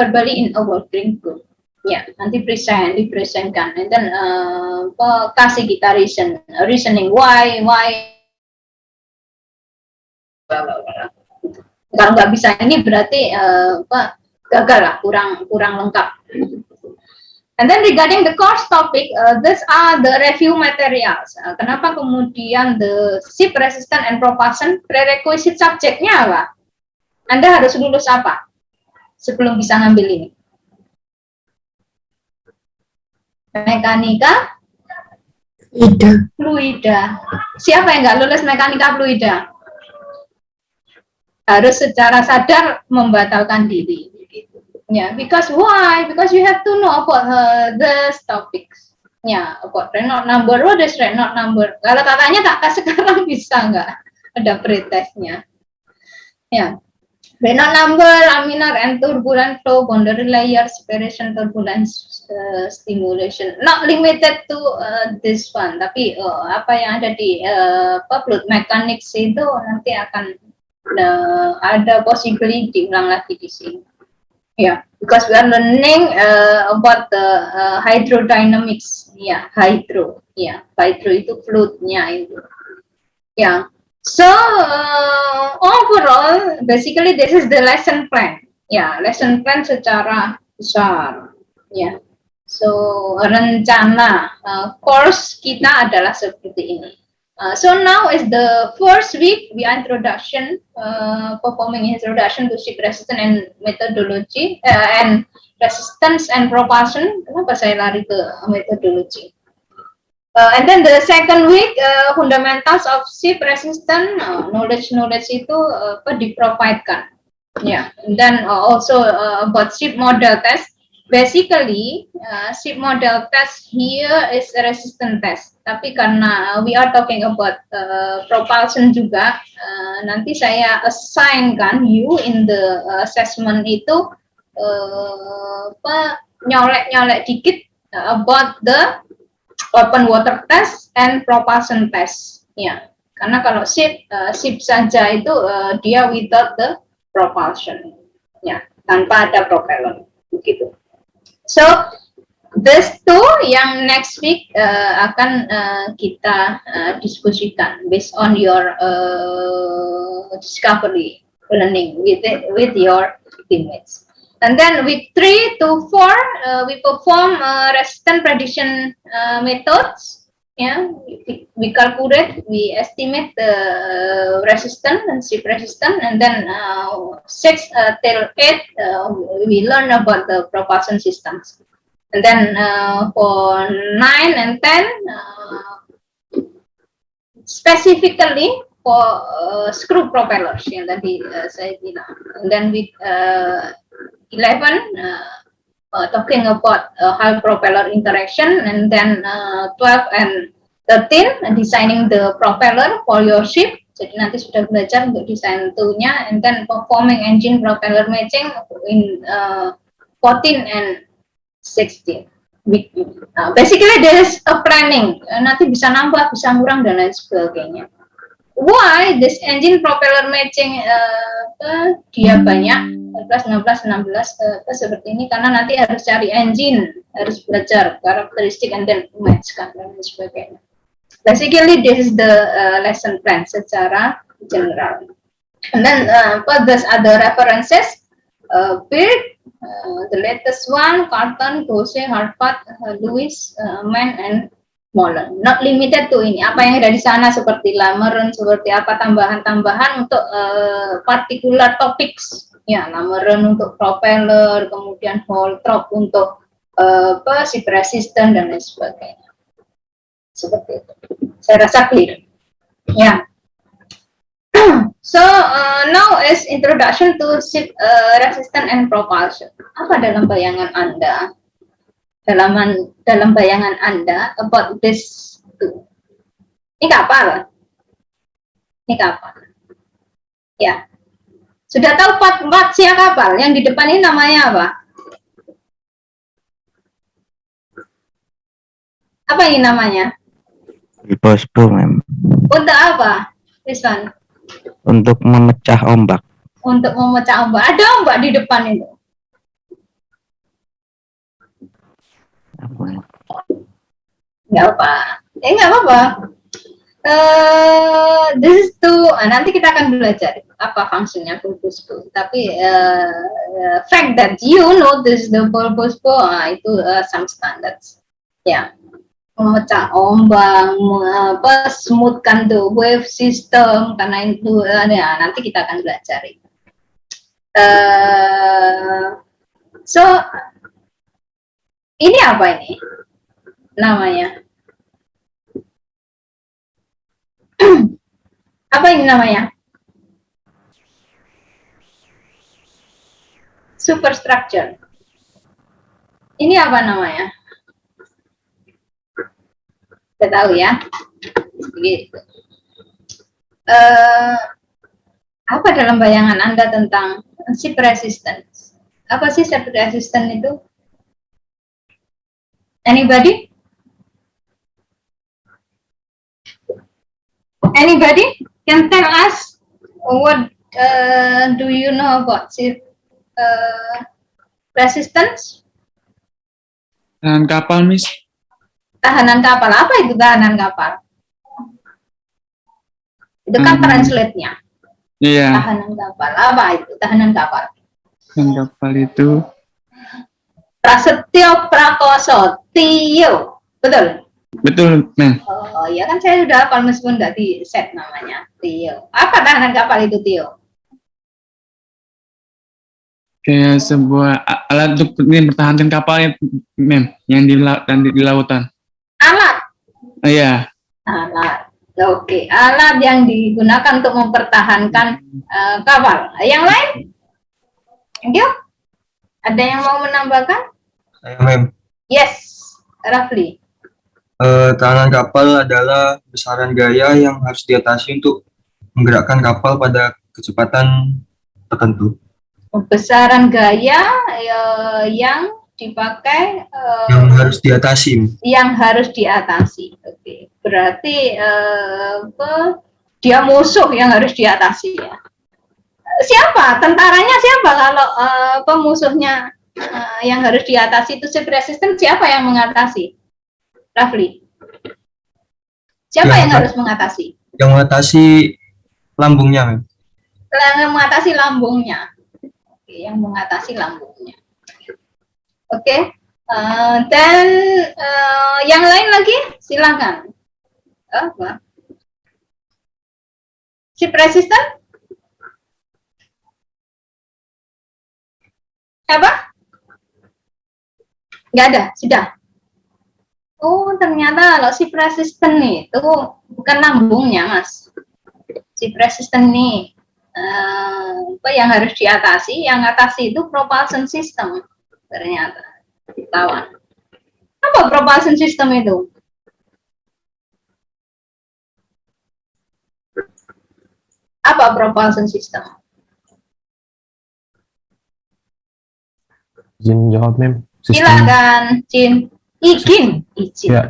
verbally in a working group. Ya, nanti dipresentkan, and then kasih kita reasoning why. Kalau nggak bisa ini berarti gagal lah, kurang lengkap. And then regarding the course topic, these are the review materials. Kenapa kemudian the SIP resistant and propulsion prerequisite subjeknya apa? Anda harus lulus apa sebelum bisa ngambil ini? Mekanika fluida. Siapa yang nggak lulus mekanika fluida? Harus secara sadar membatalkan diri. Yeah, because why? Because you have to know about this topics. Yeah, about Reynolds number. What is Reynolds number? Kalau kakaknya tak sekarang bisa nggak? Ada pretestnya. Ya, Reynolds number, laminar and turbulent flow, boundary layer, separation, turbulence, stimulation. Not limited to this one, tapi apa yang ada di fluid mechanics itu nanti akan ada possibility diulang lagi di sini. Yeah, because we are learning about the hydrodynamics. Yeah, hydro itu fluidnya itu. Yeah. So overall, basically this is the lesson plan. Yeah, lesson plan secara besar. Yeah. So rencana course kita adalah seperti ini. So now is the first week we introduction, performing introduction to SIP resistance and methodology and resistance and propulsion. Kenapa saya lari ke methodology? And then the second week fundamentals of SIP resistance, knowledge itu diprovidekan. Yeah, and then also about SIP model test. Basically, SIP model test here is a resistance test. Tapi karena we are talking about propulsion juga, nanti saya assign-kan you in the assessment itu nyolek dikit about the open water test and propulsion test. Ya, karena kalau SIP saja itu dia without the propulsion, ya, tanpa ada propeller, begitu. So this two yang next week akan kita diskusikan based on your discovery learning with your teammates. And then week 3 to 4 we perform resistance prediction methods. Yeah, we calculate, we estimate the resistance and SIP resistance, and then 6 till 8 we learn about the propulsion systems. And then for 9 and 10 specifically for screw propellers yang tadi saya bilang. And then with 11 talking about high propeller interaction, and then 12 and 13 designing the propeller for your ship. Jadi nanti sudah belajar untuk desain toolnya, and then performing engine propeller matching in 14 and 16. Basically there is a planning. Nanti bisa nambah, bisa kurang dan lain sebagainya. Why this engine propeller matching dia banyak 16 seperti ini, karena nanti harus cari engine, harus belajar karakteristik and then match kan dan sebagainya. Basically this is the lesson plan secara general. And then what those other references, the latest one, Carton, Gose, Hartford, Lewis, Mann and Moller. Not limited to ini. Apa yang ada di sana seperti Lameron, seperti apa tambahan-tambahan untuk particular topics. Ya, Lameron untuk propeller, kemudian Holtrop untuk SIP resistant dan lain sebagainya. Seperti itu. Saya rasa clear. Ya. So now is introduction to SIP resistant and propulsion. Apa dalam bayangan Anda? Dalam bayangan Anda about this two. Ini kapal. Ya. Sudah tahu part siap kapal? Yang di depan ini namanya apa? Apa ini namanya? Bosbro, Mem. Untuk apa? This one. Untuk memecah ombak. Untuk memecah ombak. Ada ombak di depan itu. Nggak apa. Nggak apa-apa. This is nanti kita akan belajar apa fungsinya purposeful. Tapi fact that you know this is the purposeful, itu some standards. Ya, memecah ombak, smoothkan the wave system, karena itu nanti kita akan belajar itu. So ini apa ini namanya? Apa ini namanya? Superstructure. Ini apa namanya? Kita tahu ya. Begitu. Apa dalam bayangan Anda tentang ship resistance? Apa sih ship resistance itu? Anybody? Anybody can tell us what do you know about ship resistance? Tahanan kapal, Miss. Tahanan kapal. Apa itu tahanan kapal? Itu kan translate-nya. Iya. Tahanan kapal. Apa itu tahanan kapal? Tahanan kapal itu Prasetyo Prakoso Tio. Betul? betul, Mem. Oh ya kan saya sudah hafal meskipun nggak di set namanya Tio. Apa tahanan kapal itu Tio? Kayak sebuah alat untuk mempertahankan kapalnya, Mem, yang di lautan. Alat. Iya. Alat. Oke, alat yang digunakan untuk mempertahankan kapal. Yang lain? Thank you. Ada yang mau menambahkan? Saya, Mem. Yes, Rafli. Tahanan kapal adalah besaran gaya yang harus diatasi untuk menggerakkan kapal pada kecepatan tertentu. Besaran gaya yang dipakai Yang harus diatasi. yang harus diatasi. Oke, berarti dia musuh yang harus diatasi ya. Siapa? Tentaranya siapa kalau pemusuhnya yang harus diatasi itu ship resistance, siapa yang mengatasi? Rafli. Siapa yang harus mengatasi? Yang mengatasi lambungnya, Mem. Yang mengatasi lambungnya. Oke, yang mengatasi lambungnya. Oke. Dan yang lain lagi silakan. Apa? Ship resistant? Apa? Nggak ada, sudah. Oh, ternyata kalau ship resistant itu bukan lambungnya, Mas. Ship resistant nih, apa yang harus diatasi? Yang atasi itu propulsion system. Ternyata, kawan. Apa propulsion system itu? Apa propulsion system? Izin jawab, Mem. Silakan, Cin. Izin. Ya.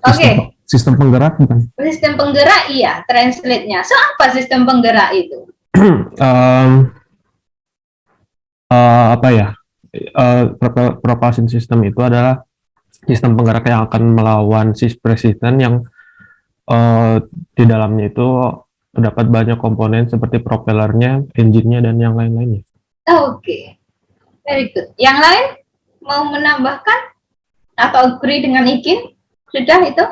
Oke. Sistem penggerak bukan? Sistem penggerak, iya. Translate-nya. So, apa sistem penggerak itu? Apa ya? Propulsion system itu adalah sistem penggerak yang akan melawan ship resistance yang di dalamnya itu terdapat banyak komponen seperti propellernya, engine-nya, dan yang lain-lainnya. Oke. Very good. Yang lain mau menambahkan atau agree dengan Ikin? Sudah itu?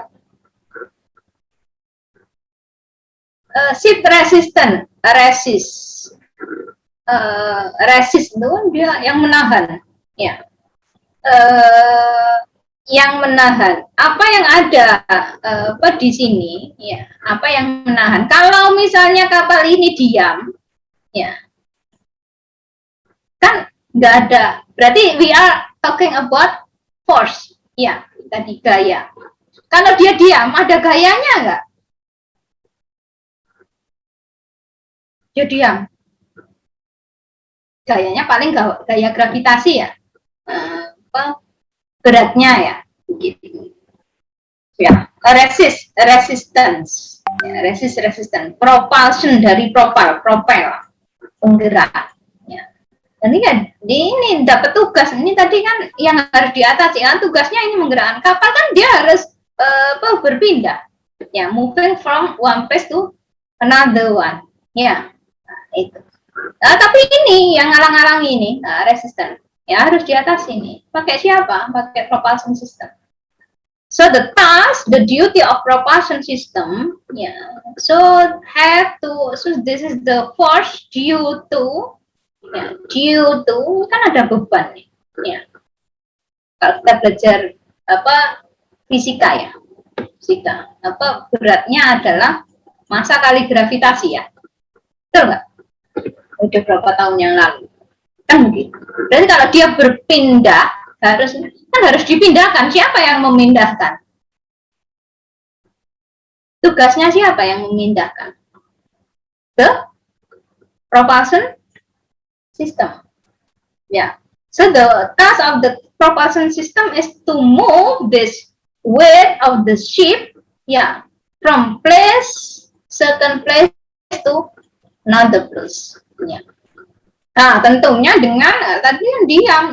Ship resistant, resist itu dia yang menahan, ya. Yang menahan. Apa yang ada di sini? Ya. Apa yang menahan? Kalau misalnya kapal ini diam, ya, kan nggak ada. Berarti we are talking about force, ya, tadi gaya. Kalau dia diam, ada gayanya nggak? Dia diam. Gayanya paling gaya gravitasi ya. Beratnya ya. Gitu. Ya, resistance. Ya, resistance. Propulsion dari propel, penggerak. Ya. Nanti kan ini dapat tugas ini tadi kan yang harus diatasi kan tugasnya ini menggerakkan kapal kan dia harus berpindah ya, moving from one place to another one ya. Itu tapi ini yang ngalang-ngalang ini resisten ya harus diatasi ini pakai siapa? Pakai propulsion system. So the task, the duty of propulsion system, yeah. So this is the force due to kan ada beban nih, ya. Kalau kita belajar fisika ya, beratnya adalah massa kali gravitasi ya, betul nggak? Udah berapa tahun yang lalu, kan begitu. Berarti kalau dia berpindah harus dipindahkan. Siapa yang memindahkan? Tugasnya siapa yang memindahkan? The propulsion system. Yeah. So the task of the propulsion system is to move this weight of the ship, yeah, from certain place to another place. Yeah. Nah, tentunya dengan tadi yang diam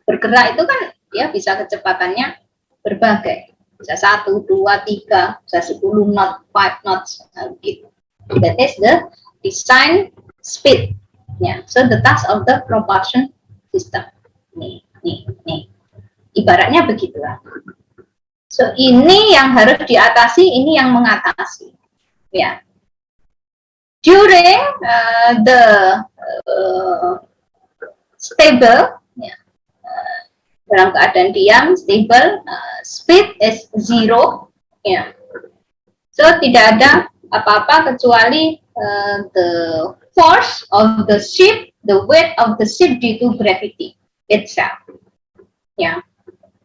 bergerak itu kan ya bisa kecepatannya berbagai, bisa 1, 2, 3, bisa 10 knot, 5 knots gitu. That is the design speed. Yeah. So the task of the propulsion system. Nih. Ibaratnya begitulah. So ini yang harus diatasi, ini yang mengatasi. Ya. During the stable, ya, dalam keadaan diam, stable, speed is 0, ya. So tidak ada apa-apa kecuali the force of the ship, the weight of the ship due to gravity itself. Ya.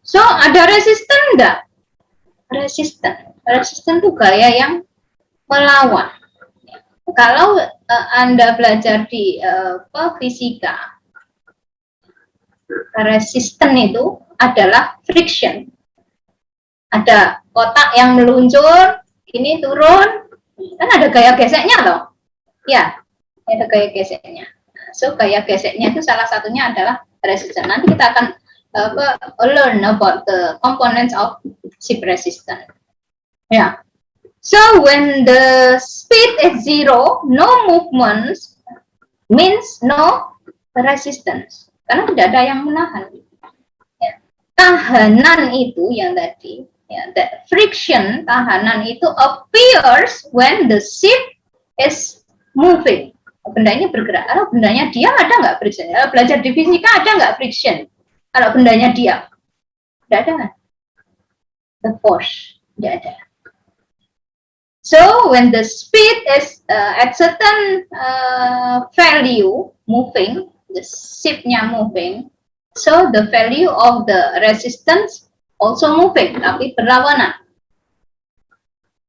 So ada resisten enggak? Resisten itu gaya yang melawan. Kalau Anda belajar di fisika, resisten itu adalah friction. Ada kotak yang meluncur, ini turun, kan ada gaya geseknya loh. Ya, ada gaya geseknya. So gaya geseknya itu salah satunya adalah resisten. Nanti kita akan learn about the components of ship resistance. Yeah. So when the speed is 0, no movements means no resistance. Karena tidak ada yang menahan. Ya. Tahanan itu yang tadi, ya, that friction tahanan itu appears when the ship is moving. Bendanya bergerak. Kalau bendanya diam ada nggak friction? Kalau belajar di fisika ada nggak friction? Kalau bendanya diam, tidak ada kan? The force tidak ada. So when the speed is at certain value moving, the ship-nya moving, so the value of the resistance also moving, tapi berlawanan.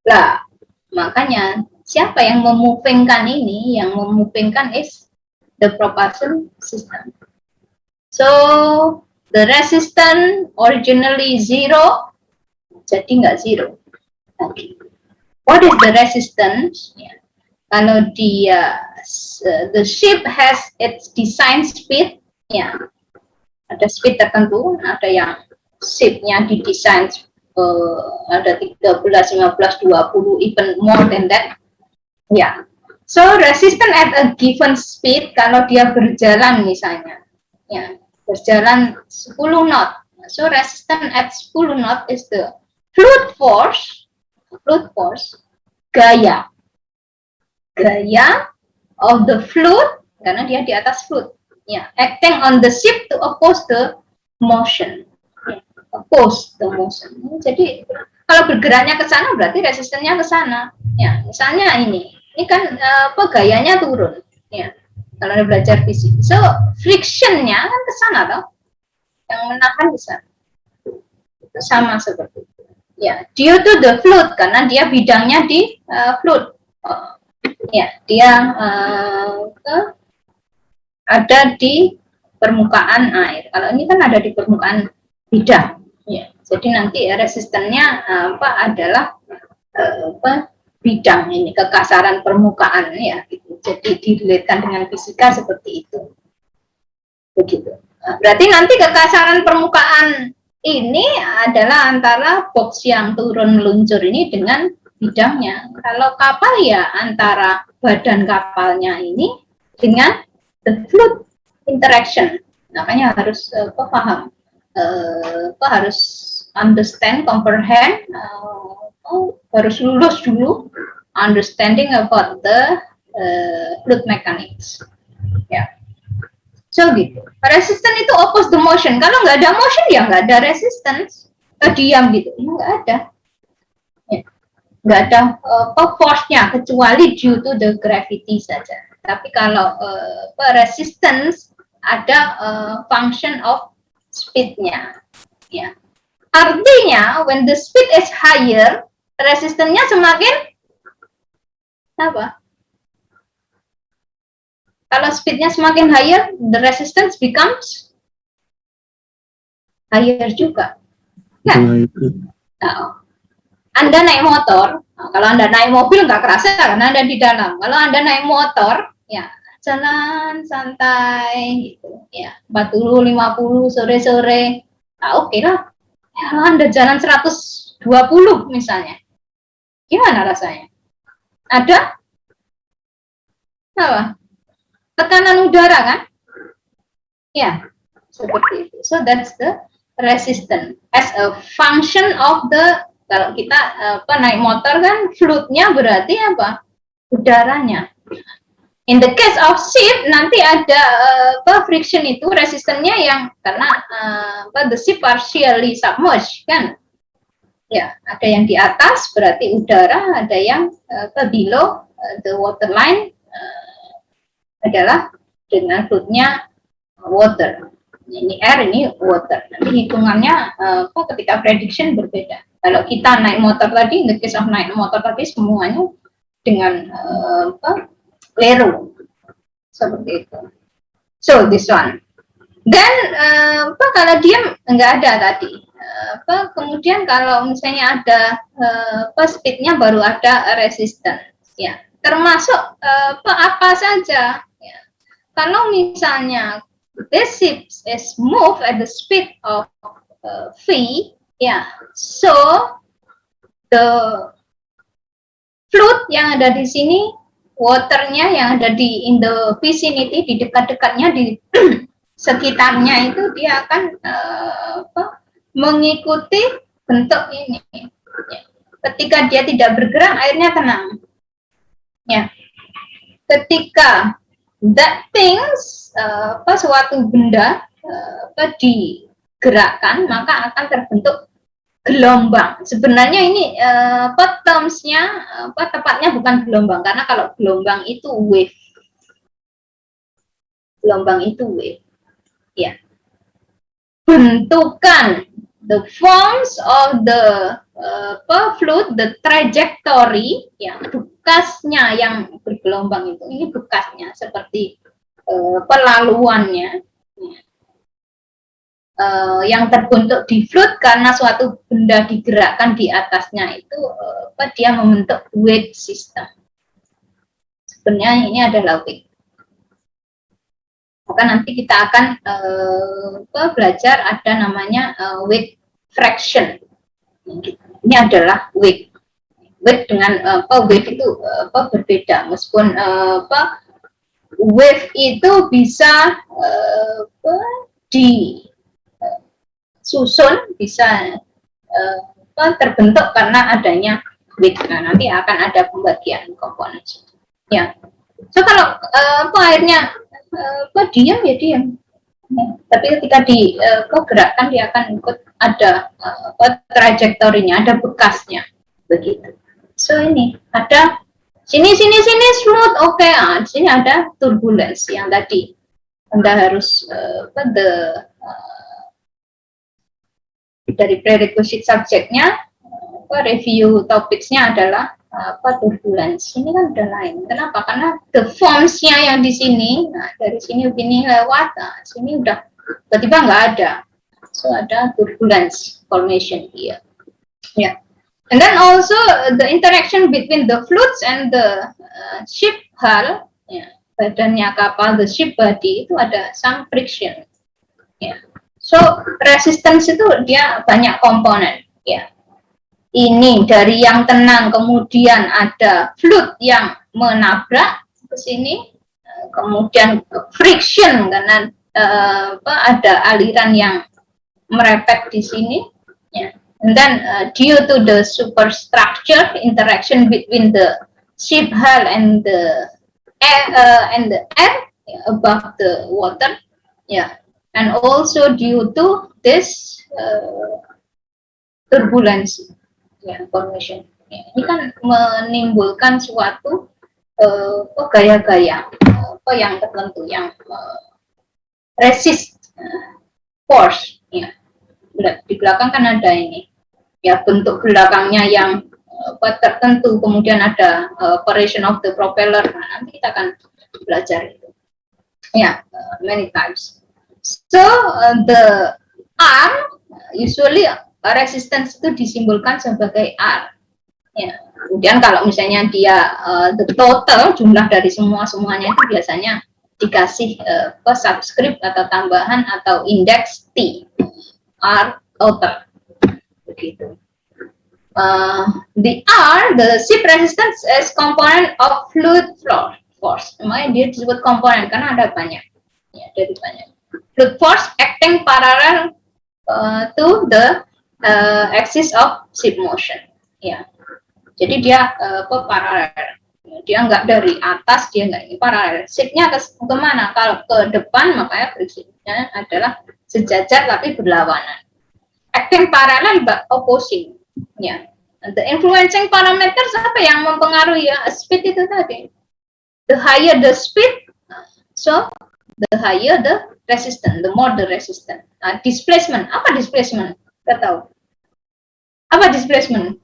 Lah, makanya siapa yang memovingkan ini? Yang memovingkan is the propulsion system. So the resistance originally 0, jadi nggak 0. Okay. What is the resistance? Yeah. Kalau dia the ship has its design speed, ya, ada speed tertentu, ada yang shipnya didesain ada 13, 15, 20, even more than that. Ya. So resistance at a given speed, kalau dia berjalan misalnya, ya, berjalan 10 knot. So resistance at 10 knot is the fluid force, gaya of the fluid, karena dia di atas fluid, ya, acting on the ship to oppose the motion, ya, oppose the motion. Jadi kalau bergeraknya ke sana berarti resistennya ke sana, ya. Misalnya ini kan gayanya turun, ya. Kalau Anda belajar fisik, so frictionnya kan ke sana toh, yang menahan ke sana. Itu sama seperti itu. Ya, due to the fluid, karena dia bidangnya di fluid. Ya, dia ada di permukaan air. Kalau ini kan ada di permukaan bidang. Ya, jadi nanti resistennya adalah bidang ini, kekasaran permukaan, ya. Gitu. Jadi direlatekan dengan fisika seperti itu. begitu. Berarti nanti kekasaran permukaan ini adalah antara box yang turun meluncur ini dengan bidangnya. Kalau kapal ya antara badan kapalnya ini dengan the fluid interaction. Makanya harus paham, harus understand, comprehend, harus lulus dulu understanding about the fluid mechanics. Ya. So gitu. Resistance itu oppose the motion. Kalau nggak ada motion ya nggak ada resistance. Diam gitu, ya nggak ada. Ya. Nggak ada force-nya kecuali due to the gravity saja. Tapi kalau resistance ada function of speed-nya. Ya. Artinya when the speed is higher, resistance-nya semakin apa? Kalau speed-nya semakin higher, the resistance becomes higher juga. Kan? Nah, Anda naik motor, kalau Anda naik mobil nggak kerasa karena Anda di dalam. Kalau Anda naik motor, ya jalan santai, gitu, ya 40, 50 sore-sore, oke lah. Ya, kalau Anda jalan 120 misalnya, gimana rasanya? Ada apa? Tekanan udara kan? Ya, seperti itu. So that's the resistance as a function of the, kalau kita naik motor kan fluidnya berarti apa? Udaranya. In the case of ship nanti ada friction itu resistennya yang karena the ship partially submerged kan? Ya, ada yang di atas berarti udara, ada yang below the waterline adalah dengan fluidnya water. Ini air, ini water. Nanti hitungannya ketika prediction berbeda. Kalau kita naik motor tadi, in the case of naik motor tadi semuanya dengan Lero seperti itu. So this one. Dan kalau diam nggak ada tadi. Kemudian kalau misalnya ada speednya baru ada resistance. Ya, termasuk apa saja. Ya. Kalau misalnya this ship is move at the speed of v, ya, so the fluid yang ada di sini, waternya yang ada di in the vicinity, di dekat-dekatnya, di sekitarnya itu dia akan mengikuti bentuk ini. Ya. Ketika dia tidak bergerak, airnya tenang. Ya. Ketika that things suatu benda digerakkan, maka akan terbentuk gelombang. Sebenarnya ini terms-nya tepatnya bukan gelombang, karena kalau gelombang itu wave. Gelombang itu wave. Ya. Bentukan the forms of the fluid, the trajectory, ya, bekasnya yang bergelombang itu, ini bekasnya seperti pelaluannya yang terbentuk di fluid karena suatu benda digerakkan di atasnya itu dia membentuk wave system. Sebenarnya ini adalah wave. Maka nanti kita akan belajar ada namanya wave fraction. Ini adalah wave. Wave dengan wave itu berbeda, meskipun wave itu bisa disusun, bisa terbentuk karena adanya wave. Nah, nanti akan ada pembagian komponen. Ya. So kalau airnya diam ya diam. Ya. Tapi ketika digerakkan dia akan ikut ada trajektorinya, ada bekasnya, begitu. So ini ada sini smooth, oke. Di sini ada turbulence yang tadi Anda harus dari prerequisite subjeknya, review topicsnya adalah turbulence. Ini kan udah lain. Kenapa? Karena the forms-nya yang di sini, nah, dari sini begini lewat, nah, sini udah tiba-tiba nggak ada. So ada turbulence formation here. Yeah. And then also the interaction between the fluids and the ship hull, ya, badannya kapal, the ship body itu ada some friction. Ya. So resistance itu dia banyak komponen. Ya. Ini dari yang tenang, kemudian ada fluid yang menabrak ke sini, kemudian friction karena ada aliran yang merepet di sini, ya. And then due to the superstructure interaction between the ship hull and the air above the water, ya, and also due to this turbulence, ya, formation. Ya, ini kan menimbulkan suatu gaya-gaya yang tertentu yang resist force, ya. Di belakang kan ada ini, ya, bentuk belakangnya yang tertentu, kemudian ada operation of the propeller. Nah, nanti kita akan belajar itu, ya, many times. So the R usually resistance itu disimbolkan sebagai R, ya. Kemudian kalau misalnya dia the total jumlah dari semuanya itu biasanya dikasih subscript atau tambahan atau indeks T, R total, begitu. The R, the ship resistance is component of fluid flow force. Makanya dia disebut komponen karena ada banyak, ya, dari banyak. Fluid force acting parallel to the axis of ship motion, ya. Jadi dia paralel. Dia nggak dari atas, dia nggak ini paralel. Shipnya kemana? Kalau ke depan, makanya frictionnya adalah sejajar tapi berlawanan. Acting parallel but opposing, ya. The influencing parameters apa yang mempengaruhi, ya, speed itu tadi. The higher the speed, so the higher the resistance, the more the resistance. Nah, displacement, apa displacement? Kita tahu. Apa displacement?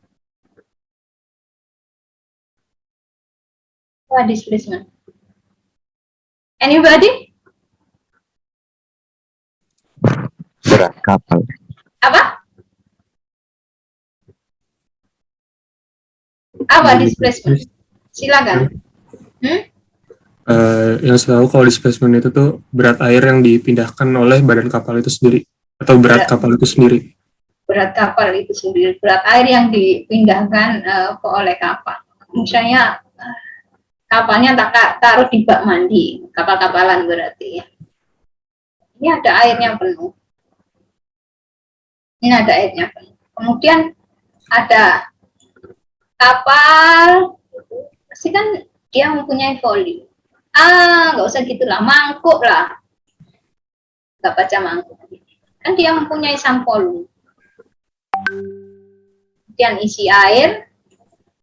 Apa displacement? Anybody? Berat kapal. Apa? Apa displacement? Silakan. Yang saya tahu kalau displacement itu tuh berat air yang dipindahkan oleh badan kapal itu sendiri atau berat kapal itu sendiri. Berat kapal itu sendiri, berat air yang dipindahkan oleh kapal. Misalnya kapalnya taruh di bak mandi, kapal-kapalan berarti, ya. Ini ada airnya penuh. Ini ada airnya penuh. Kemudian ada kapal, pasti kan dia mempunyai volume. Nggak usah gitulah, mangkuk lah. Nggak baca mangkuk. Kan dia mempunyai some volume. Kemudian isi air,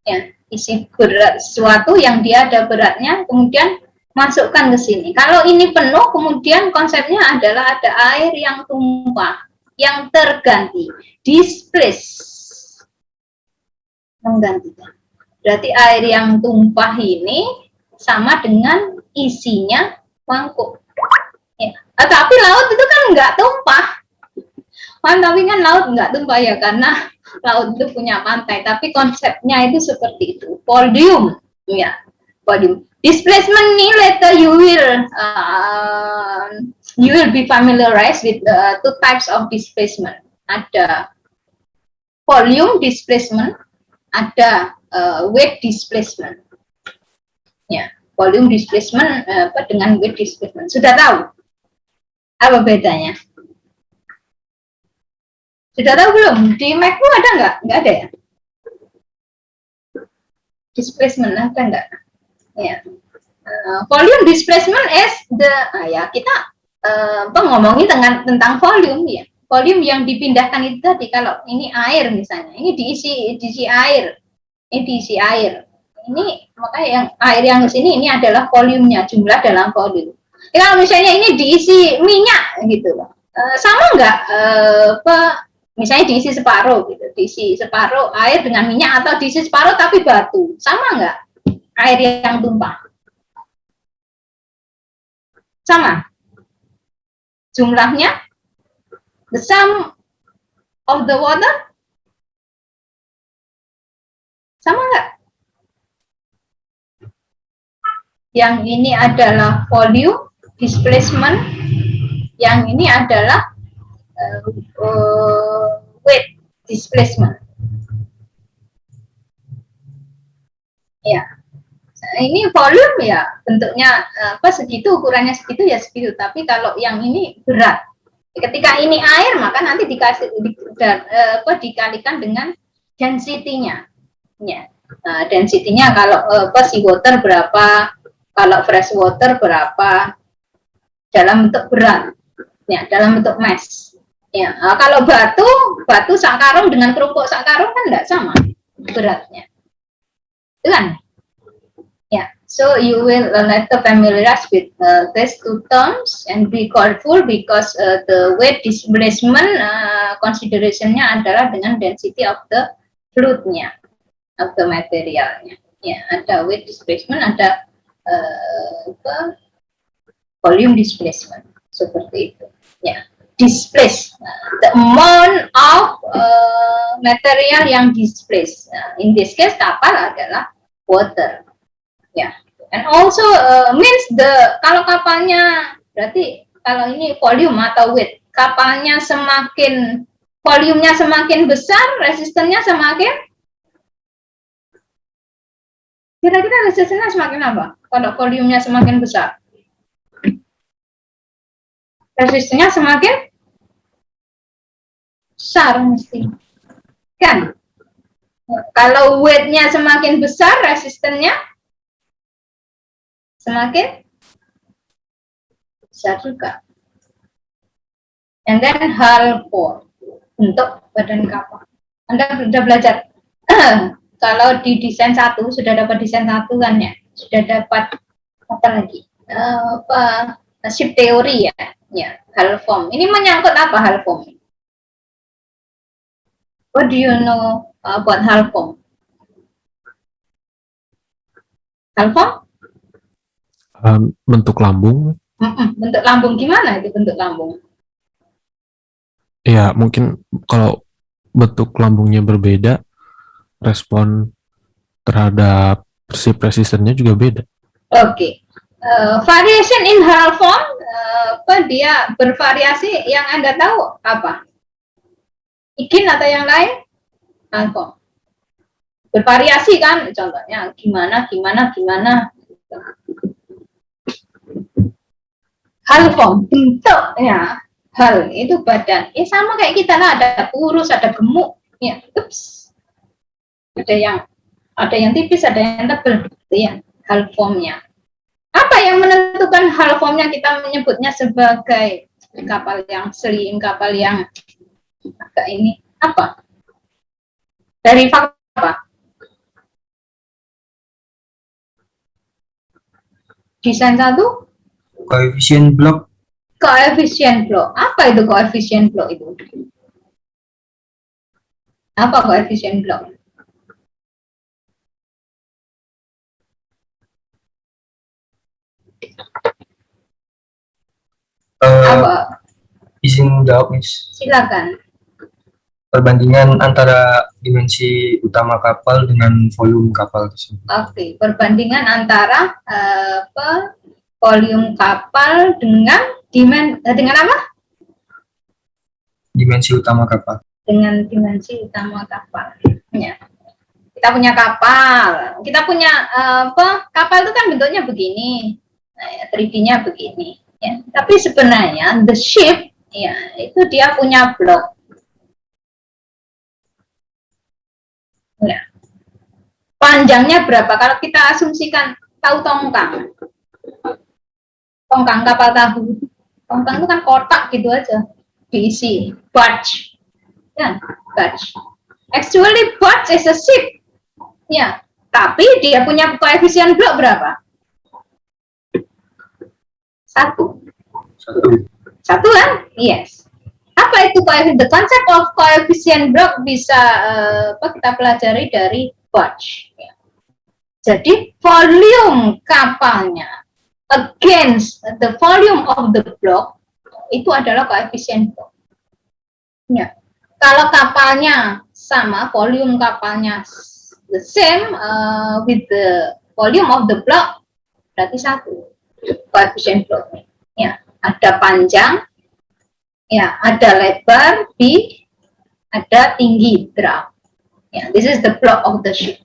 ya, isi berat sesuatu yang dia ada beratnya, kemudian masukkan ke sini. Kalau ini penuh, kemudian konsepnya adalah ada air yang tumpah, yang terganti, displace, menggantikan. Berarti air yang tumpah ini sama dengan isinya mangkuk. Ya. Tapi laut itu kan nggak tumpah. Tapi kan laut nggak tumpah, ya, karena laut itu punya pantai. Tapi konsepnya itu seperti itu. Volume, ya, volume. Displacement ini later you will be familiarized with the two types of displacement. Ada volume displacement, ada weight displacement. Ya, volume displacement dengan weight displacement. Sudah tahu apa bedanya? Sudah tahu belum? Di Macmu ada nggak? Nggak ada, ya? Displacement ada nggak? Ya. Volume displacement is the, ya, kita ngomongin tentang volume, ya. Volume yang dipindahkan itu tadi, kalau ini air misalnya, ini diisi air, ini diisi air. Ini makanya yang air yang di sini ini adalah volumenya, jumlah dalam volume. Ya, kalau misalnya ini diisi minyak gitu loh. Sama nggak misalnya diisi separuh gitu, diisi separuh air dengan minyak, atau diisi separuh tapi batu, sama nggak air yang tumpah? Sama jumlahnya, the sum of the water, sama nggak? Yang ini adalah volume displacement, yang ini adalah weight displacement. Ya, ini volume ya bentuknya segitu, ukurannya segitu ya segitu. Tapi kalau yang ini berat. Ketika ini air, maka nanti dikalikan dengan density-nya. Ya. Nah, density-nya kalau seawater berapa, kalau fresh water berapa, dalam bentuk berat, ya, dalam bentuk mass. Ya, kalau batu sakarung dengan kerupuk sakarung kan tidak sama beratnya, itu kan? Yeah, so you will later familiarize with these two terms and be careful because the weight displacement consideration-nya adalah dengan density of the fluid-nya, of the materialnya. Ya, ada weight displacement, ada volume displacement, seperti itu. Ya, displace, the amount of material yang displace. In this case, kapal adalah water. Ya, and also means kalau kapalnya, berarti kalau ini volume atau weight, kapalnya semakin volumenya semakin besar, resistennya semakin, kira-kira resistennya semakin apa? Kalau volumenya semakin besar, resistennya semakin besar mesti, kan? Kalau weightnya semakin besar, resistennya semakin besar juga. And then hull form, bentuk badan kapal. Anda sudah belajar kalau di desain 1 sudah dapat desain 1 kan ya, sudah dapat apa lagi? Ship teori ya, ya, hull form. Ini menyangkut apa hull form? What do you know about hull form? Hull form? Bentuk lambung. Bentuk lambung gimana itu bentuk lambung? Ya, mungkin kalau bentuk lambungnya berbeda, respon terhadap ship resistance-nya juga beda. Oke. Variation in hull form, dia bervariasi, yang Anda tahu apa? Ikin atau yang lain? Hull form. Bervariasi kan, contohnya gimana. Hull form, bentuk ya. Hull itu badan. Sama kayak kita lah, ada kurus, ada gemuk. Ya, ups. Ada yang tipis, ada yang tebal. Ya, hull formnya. Apa yang menentukan hull formnya? Kita menyebutnya sebagai kapal yang slim, kapal yang agak ini. Apa? Dari faktor apa? Desain 1? Koefisien blok. Koefisien blok. Apa itu koefisien blok itu? Apa koefisien blok? Apa? Izin jawab, Miss. Silakan. Perbandingan antara dimensi utama kapal dengan volume kapal tersebut. Oke, perbandingan antara volume kapal dengan apa? Dimensi utama kapal. Dengan dimensi utama kapal. Ya. Kita punya kapal. Kita punya kapal itu kan bentuknya begini. Nah, ya, 3D-nya begini. Ya. Tapi sebenarnya the ship, ya, itu dia punya blok. Ya. Panjangnya berapa? Kalau kita asumsikan tahu tongkang kapal tahu. Tongkang itu kan kotak gitu aja, diisi barge, ya, barge. Actually barge is a ship, ya. Tapi dia punya koefisien blok berapa? 1 kan? Yes. Apa itu koefisien? The concept of koefisien blok bisa kita pelajari dari barge. Ya. Jadi volume kapalnya against the volume of the block itu adalah koefisien blok. Ya. Kalau kapalnya sama, volume kapalnya the same with the volume of the block, berarti 1 koefisien blok. Ya, ada panjang, Ya, ada lebar B, ada tinggi draft. Ya, this is the block of the ship.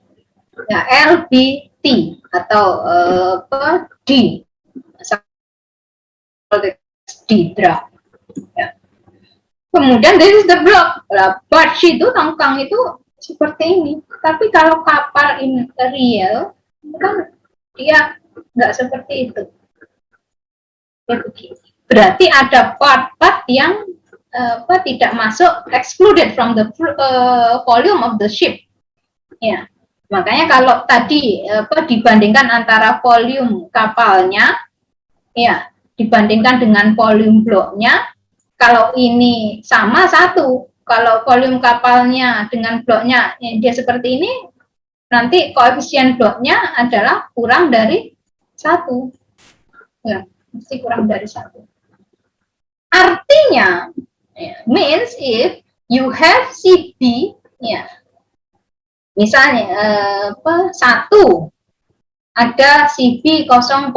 Ya, L, B, T atau D, D draft. Ya. Kemudian this is the block. Barge itu, tongkang itu seperti ini. Tapi kalau kapal in real, kan dia nggak seperti itu. Berarti ada part-part yang tidak masuk, excluded from the volume of the ship. Ya, makanya kalau tadi dibandingkan antara volume kapalnya, ya, dibandingkan dengan volume bloknya, kalau ini sama satu, kalau volume kapalnya dengan bloknya dia seperti ini, nanti koefisien bloknya adalah kurang dari 1. Ya, mesti kurang dari 1. Artinya, means if you have CP, ya, misalnya 1, ada CP 0,8,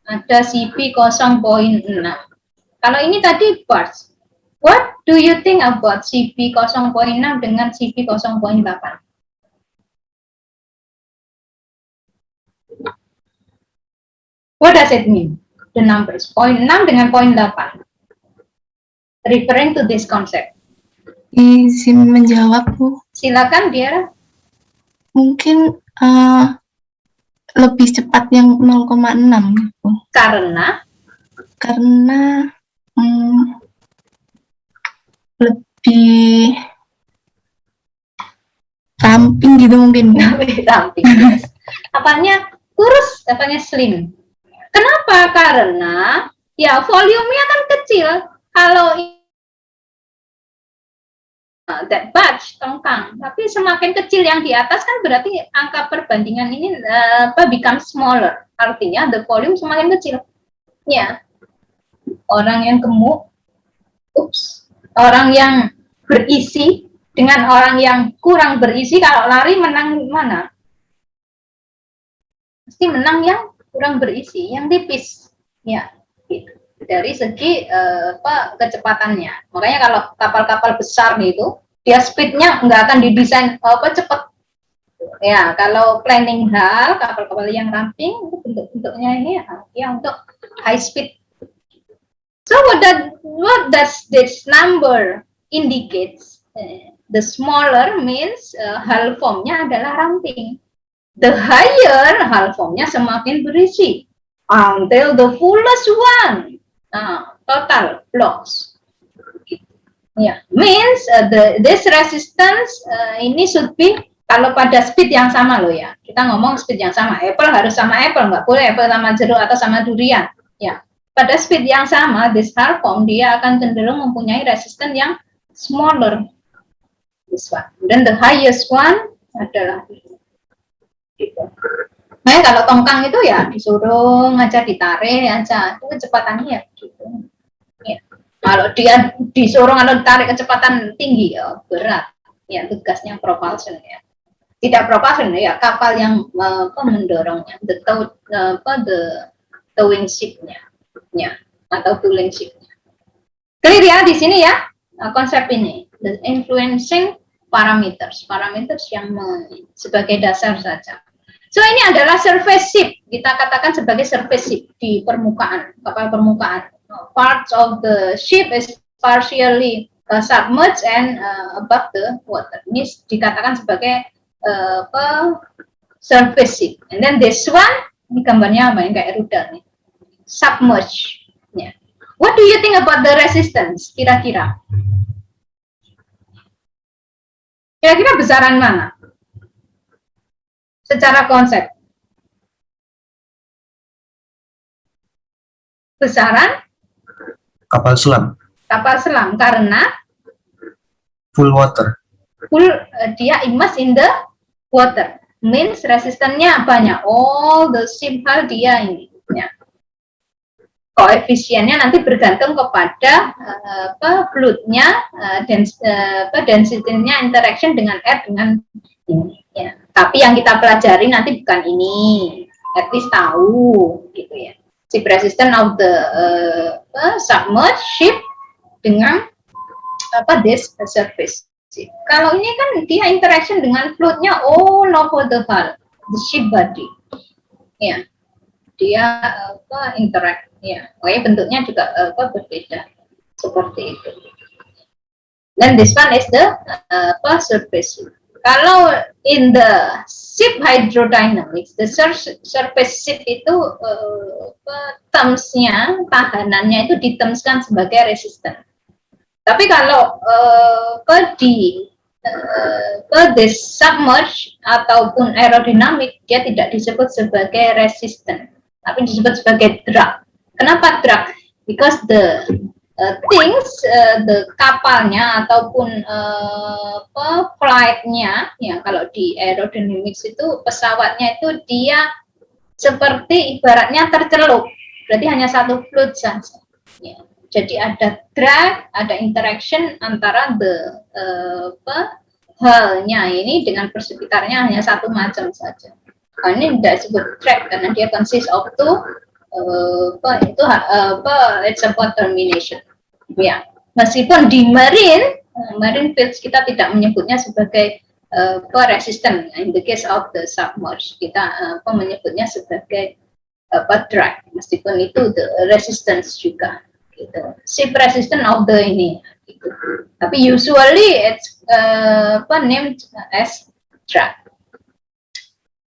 ada CP 0,6. Kalau ini tadi barge, what do you think about CP 0,6 dengan CP 0,8? What does it mean? The numbers 0,6 dengan 0,8. Referring to this concept. Izin menjawab, Bu. Silakan dia. Mungkin lebih cepat yang 0,6 gitu. Karena lebih ramping gitu mungkin. ramping. Apanya kurus, apanya slim. Kenapa? Karena ya volumenya kan kecil. Kalau that barge, tongkang, tapi semakin kecil yang di atas kan berarti angka perbandingan ini become smaller. Artinya the volume semakin kecil. Ya, orang yang gemuk, orang yang berisi dengan orang yang kurang berisi, kalau lari menang mana? Mesti menang yang kurang berisi, yang tipis, ya, gitu. Dari segi kecepatannya. Makanya kalau kapal-kapal besar gitu, dia speednya nggak akan didesain cepat. Ya, kalau planning hull, kapal-kapal yang ramping, bentuk-bentuknya ini ya untuk high speed. So what does this number indicates? The smaller means hull formnya adalah ramping. The higher hull formnya semakin berisi until the fullest one, total blocks. Yeah, means this resistance ini should be, kalau pada speed yang sama loh ya, kita ngomong speed yang sama, apple harus sama apple, nggak boleh apple sama jeruk atau sama durian. Ya, pada speed yang sama, this hull form dia akan cenderung mempunyai resistance yang smaller. This one. Dan the highest one adalah gitu. Nah, kalau tongkang itu ya disuruh aja, ditarik aja, itu kecepatannya ya gitu. Ya. Kalau dia disuruh atau ditarik kecepatan tinggi ya berat. Ya, tugasnya propulsion ya. Tidak propulsion ya, kapal yang mendorongnya, the towing ship-nya, ya, atau tooling ship-nya. Clear ya di sini ya konsep ini, the influencing parameters yang sebagai dasar saja. So ini adalah surface ship, kita katakan sebagai surface ship di permukaan, kapal permukaan. Parts of the ship is partially submerged and above the water. Ini dikatakan sebagai surface ship. And then this one, ini gambarnya apa? Yang kayak rudal nih. Submerged. Yeah. What do you think about the resistance? Kira-kira? Kira-kira besaran mana? Secara konsep. Besaran? Kapal selam. Kapal selam, karena Full water. full dia immersed in the water. Means resistannya banyak. All the ship hull dia ini. Ya. Koefisiennya nanti bergantung kepada fluidnya, density-nya interaction dengan air dengan ini. Ya. Tapi yang kita pelajari nanti bukan ini, at least tahu gitu ya. Ship resistance of the submerged ship dengan this surface. Kalau ini kan dia interaction dengan fluidnya all over the hull, the ship body. Ya, dia interact. Ya, bentuknya juga berbeda seperti itu. Dan this one is the surface. Kalau in the ship hydrodynamics, the surface ship itu termsnya, tahanannya itu ditermskan sebagai resistant. Tapi kalau this submerge ataupun aerodynamic, dia tidak disebut sebagai resistant, tapi disebut sebagai drag. Kenapa drag? Because the the kapalnya ataupun flightnya, ya kalau di aerodynamics itu pesawatnya itu dia seperti ibaratnya tercelup, berarti hanya satu fluid saja. Ya. Jadi ada drag, ada interaction antara the hull-nya ini dengan persekitarnya hanya satu macam saja. Nah, ini tidak disebut drag karena dia consist of two. It's about termination. Ya, meskipun di marine fields kita tidak menyebutnya sebagai resistant. In the case of the submerged, kita menyebutnya sebagai drag, meskipun itu the resistance juga. Gitu. Ship resistant of the ini. Gitu. Tapi usually it's named as drag.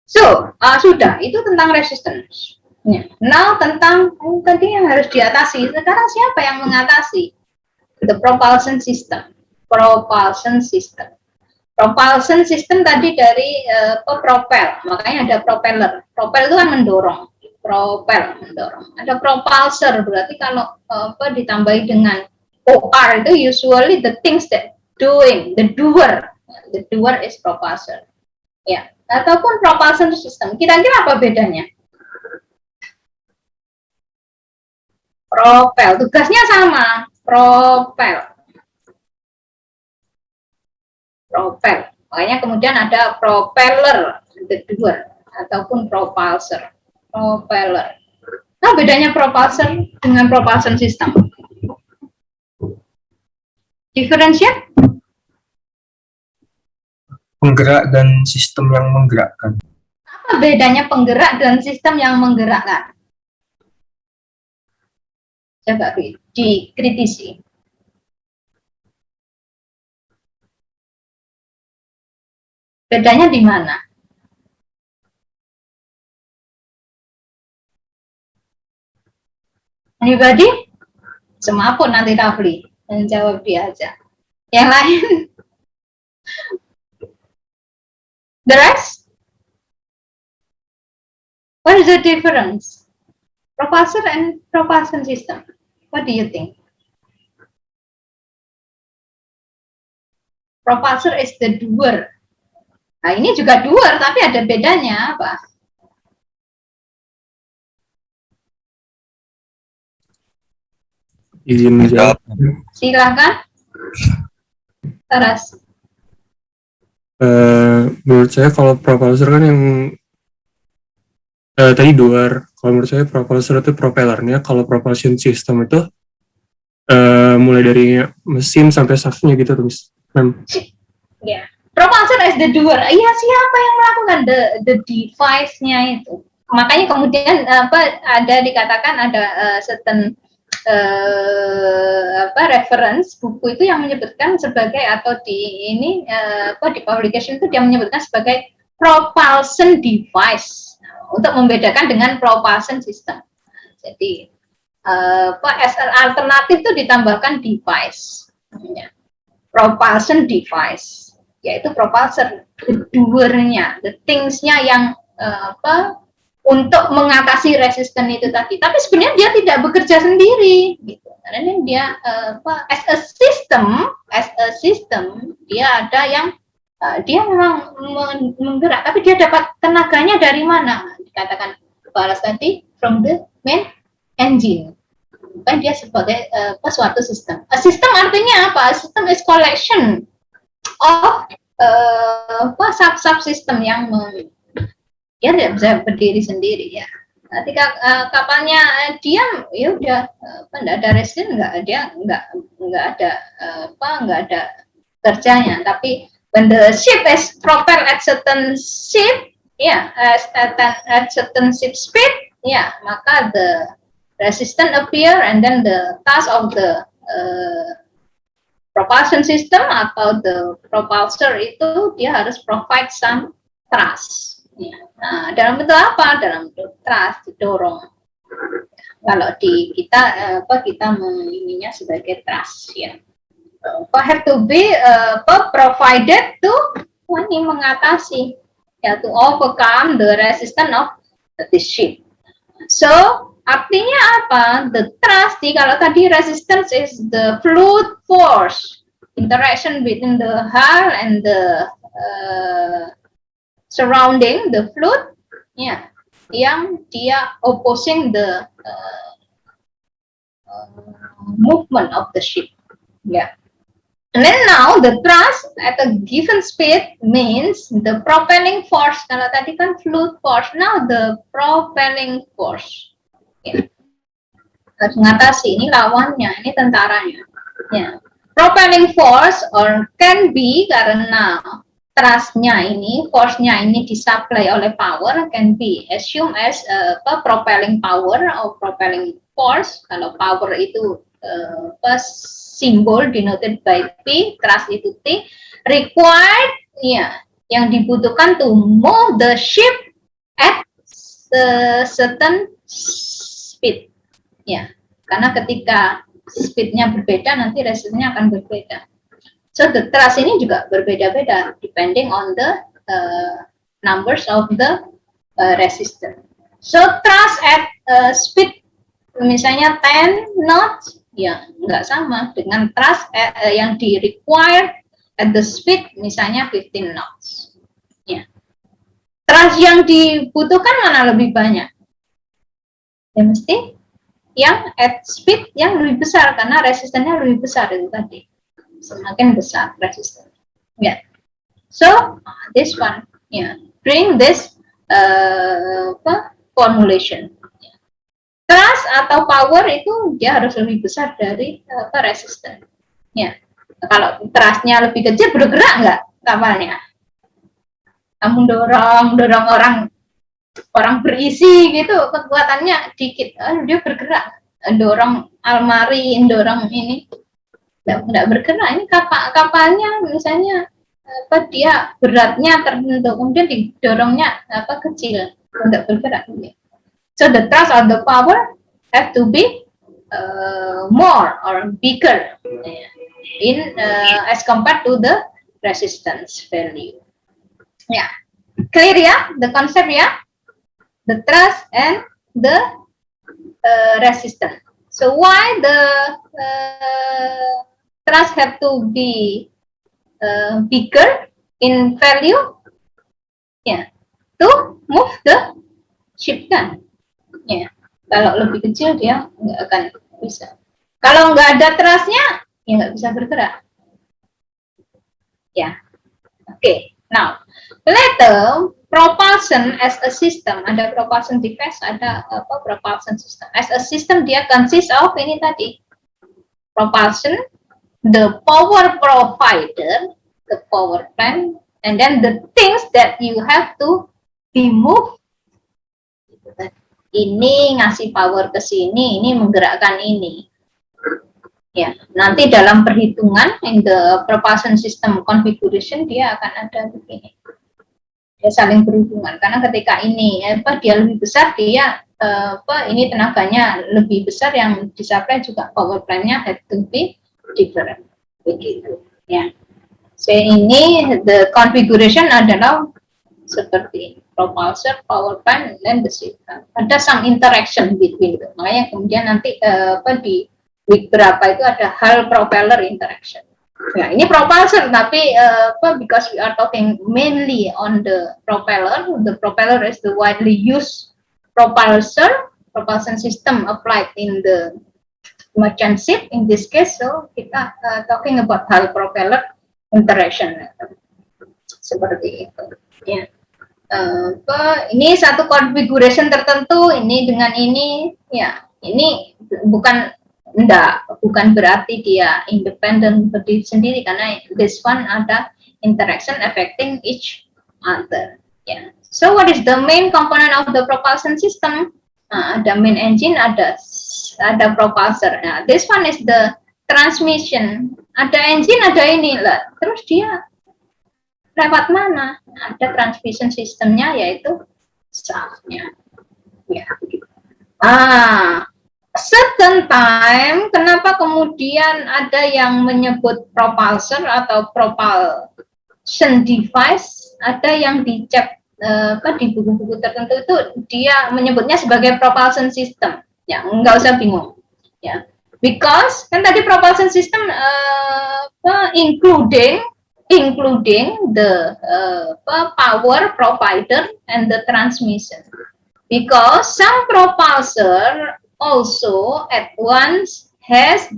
So, sudah itu tentang resistance. Ya. Now tentang tadi yang harus diatasi. Sekarang siapa yang mengatasi? The propulsion system. Propulsion system. Propulsion system tadi dari propel, makanya ada propeller. Propel itu kan mendorong. Propel mendorong. Ada propulsor, berarti kalau ditambahi dengan OR itu usually the things that doing, the doer. The doer is propulsor. Ya, ataupun propulsion system. Kira-kira apa bedanya? Propel, tugasnya sama, propel. Makanya kemudian ada propeller, the doer, ataupun propulsor, propeller. Nah, bedanya propulsor dengan propulsion system. Differentiate? Penggerak dan sistem yang menggerakkan. Apa bedanya penggerak dan sistem yang menggerakkan? Coba dikritisi. Bedanya di mana? Anybody? Semua pun nanti Rafli menjawab dia aja. Yang lain? The rest? What is the difference? Propulsor and propulsion system. What do you think? Propulsor is the doer. Nah, ini juga doer, tapi ada bedanya apa? Izin menjawab. Silakan. Taras. Menurut saya kalau propulsor kan yang tadi doer. Kalau menurut saya propulsor itu propellernya. Kalau propulsion system itu mulai dari mesin sampai shaftnya gitu, Mem. Ya. Propulsor is the doer. Iya, siapa yang melakukan the device-nya itu? Makanya kemudian ada dikatakan ada certain reference buku itu yang menyebutkan sebagai atau di ini di publication itu dia menyebutkan sebagai propulsion device untuk membedakan dengan propulsion system. Jadi as an alternatif itu ditambahkan device, propulsion device, yaitu propulsor, the doer-nya, the things-nya yang untuk mengatasi resisten itu tadi. Tapi sebenarnya dia tidak bekerja sendiri, gitu. Karena dia as a system dia ada yang dia memang menggerak, tapi dia dapat tenaganya dari mana? Dikatakan Baras tadi from the main engine. Bukan dia sebagai suatu sistem. A system artinya apa? A system is collection of subsystem yang dia tidak bisa berdiri sendiri, ya. Ketika kapalnya diam, ya udah nggak ada resisten, nggak ada nggak ada kerjanya. Tapi when the ship is propelled at certain ship, ya at certain ship speed, ya maka the resistance appear and then the task of the propulsion system atau the propulsor itu dia harus provide some thrust. Ya. Nah, dalam bentuk apa? Dalam bentuk thrust, didorong. Kalau di kita kita mengininya sebagai thrust ya. Have to be provided to ini mengatasi ya, to overcome the resistance of the ship. So artinya apa? The thrust, kalau tadi resistance is the fluid force interaction between the hull and the surrounding the fluid, ya, yang dia opposing the movement of the ship, ya. And then now the thrust at a given speed means the propelling force. Kalau tadi kan fluid force, now the propelling force. Ya. Harus mengatasi, ini lawannya, ini tentaranya. Ya. Propelling force or can be karena thrust-nya ini, force-nya ini disupply oleh power, can be assumed as propelling power or propelling force. Kalau power itu simbol denoted by P, thrust itu T, required, ya, yang dibutuhkan to move the ship at certain speed, ya, karena ketika speednya berbeda nanti resistance-nya akan berbeda. So the thrust ini juga berbeda-beda depending on the numbers of the resistance. So thrust at speed misalnya 10 knots, ya nggak sama dengan thrust yang di required at the speed misalnya 15 knots. Ya. Thrust yang dibutuhkan mana lebih banyak? Ya mesti yang at speed yang lebih besar karena resistennya lebih besar itu tadi. Semakin besar resisten. Ya. So this one, ya, bring this formulation. Thrust atau power itu dia harus lebih besar dari resisten. Ya. Kalau thrustnya lebih kecil, bergerak nggak kapalnya? Kamu dorong orang berisi gitu, kekuatannya dikit, dia bergerak. Dorong almari, dorong ini, nggak bergerak. Ini kapalnya misalnya dia beratnya tertentu, kemudian didorongnya kecil, nggak bergerak. So the thrust of the power have to be more or bigger in as compared to the resistance value. Yeah, clear ya the concept ya, the thrust and the resistance. So why the thrust have to be bigger in value? Yeah, to move the ship kan. Ya, kalau lebih kecil dia nggak akan bisa. Kalau nggak ada thrustnya, ya nggak bisa bergerak. Ya, oke. Now, later propulsion as a system, ada propulsion device, ada propulsion system. As a system dia consist of ini tadi, propulsion, the power provider, the power plant, and then the things that you have to be moved. Ini ngasih power ke sini, ini menggerakkan ini. Ya, nanti dalam perhitungan in the propulsion system configuration dia akan ada begini. Dia saling berhubungan karena ketika ini dia lebih besar, dia ini tenaganya lebih besar, yang disupply juga power plant-nya have to be different. Begitu. Ya. So ini the configuration adalah seperti ini. Propulsor, power plant, dan the system. Ada some interaction between itu. Makanya kemudian nanti di week berapa itu ada hull propeller interaction. Nah, ini propulsor, tapi because we are talking mainly on the propeller is the widely used propulsion system applied in the merchant ship in this case. So kita talking about hull propeller interaction seperti itu. Ya. ini satu configuration tertentu, ini dengan ini, ya ini bukan berarti dia independen berdiri sendiri, karena this one ada interaction affecting each other. Yeah. So what is the main component of the propulsion system? Ada main engine, ada propulsor. Nah, this one is the transmission. Ada engine, ada ini lah. Terus dia lewat mana? Ada transmission sistemnya, yaitu shaftnya. Ya. Certain time, kenapa kemudian ada yang menyebut propulsor atau propulsion device, ada yang dicap di buku-buku tertentu itu dia menyebutnya sebagai propulsion system. Ya, nggak usah bingung. Ya, because kan tadi propulsion system including the power provider and the transmission. Because some propulsor also at once has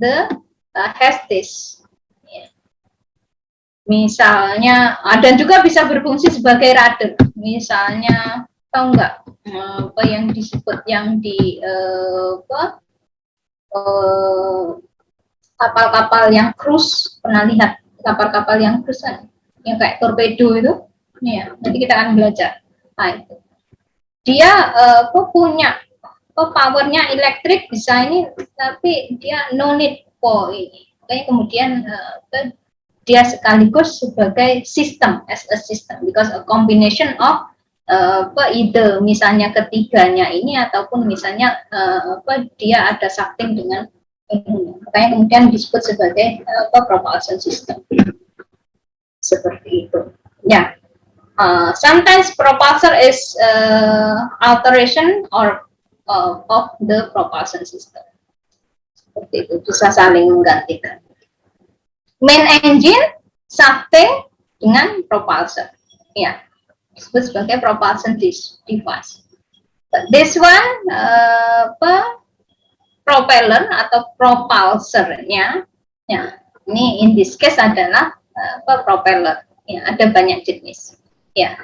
this. Misalnya, dan juga bisa berfungsi sebagai radar. Misalnya, tahu nggak apa yang disebut yang di kapal-kapal yang cruise, pernah lihat kapal-kapal yang cruise kan, yang kayak torpedo itu, ya nanti kita akan belajar. Nah, itu. Dia punya powernya elektrik bisa ini, tapi dia no need for ini. Makanya kemudian dia sekaligus sebagai sistem, as a system, because a combination of either misalnya ketiganya ini ataupun misalnya dia ada something dengan ini. Makanya kemudian disebut sebagai propulsion system. Seperti itu. Ya. Sometimes propulsor is alteration or of the propulsion system. Seperti itu, bisa saling menggantikan. Main engine, something dengan propulsor. Ya, disebut sebagai propulsion device. This one, propeller atau propulsornya, ya, ini in this case adalah propeller. Ya, ada banyak jenis. Ya,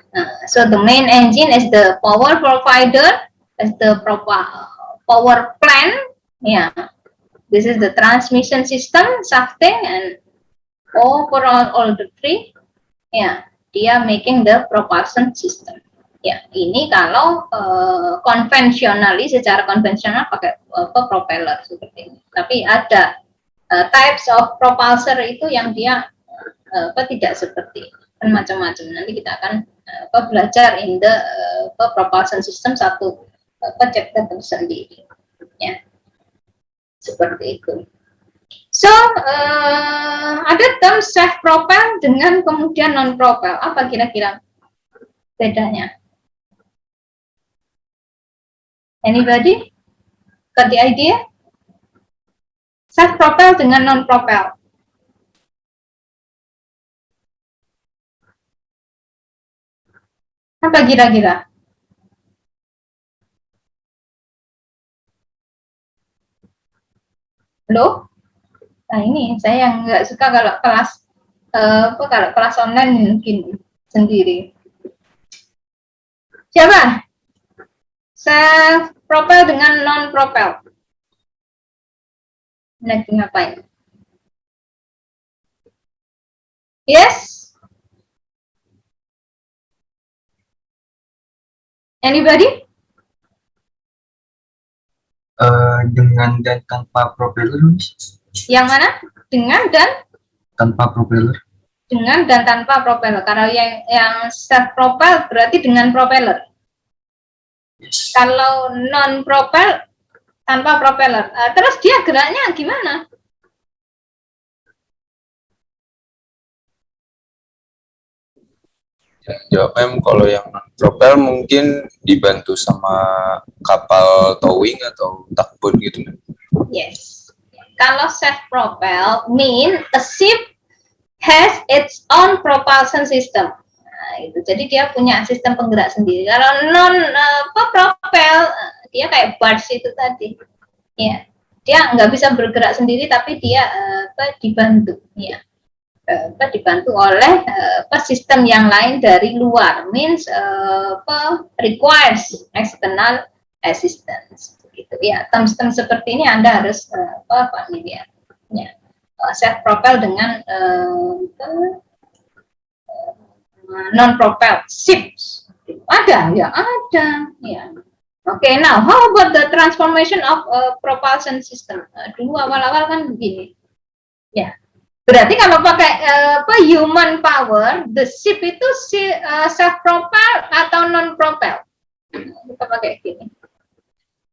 so the main engine is the power provider, is the power plant. Yeah, this is the transmission system, something, and overall all the three. Ya, dia making the propulsion system. Ya, ini kalau konvensionally, secara konvensional pakai propeller seperti ini. Tapi ada types of propulsor itu yang dia tidak seperti ini. Kan macam-macam. Nanti kita akan belajar in the propulsion system satu chapter tersendiri. Ya, seperti itu. So, ada term self-propel dengan kemudian non-propel. Apa kira-kira bedanya? Anybody? Got the idea? Self-propel dengan non-propel. Apa kira-kira? Halo? Nah, ini saya yang nggak suka kalau kelas online mungkin sendiri. Siapa? Self-propel dengan non-propel. Lagi ngapain? Yes? Anybody? Dengan dan tanpa propeller, Yang mana? Dengan dan tanpa propeller. Dengan dan tanpa propeller. Kalau yang self propel berarti dengan propeller. Yes. Kalau non propel tanpa propeller. Terus dia geraknya gimana? Jawab kalau yang non-propel mungkin dibantu sama kapal towing atau tugboat gitu. Yes. Kalau self-propel mean a ship has its own propulsion system. Nah, itu. Jadi dia punya sistem penggerak sendiri. Kalau non-propel, dia kayak barge itu tadi. Ya, dia nggak bisa bergerak sendiri, tapi dia dibantu. Ya. dibantu oleh sistem yang lain dari luar, means requires external assistance gitu ya. Term-term seperti ini Anda harus familiar ya. Self propel dengan non propelled ships ada ya, ada ya. Okay, now how about the transformation of propulsion system? Dulu awal-awal kan begini ya. Berarti kalau pakai human power, the ship itu self propel atau non propel? Kita pakai gini.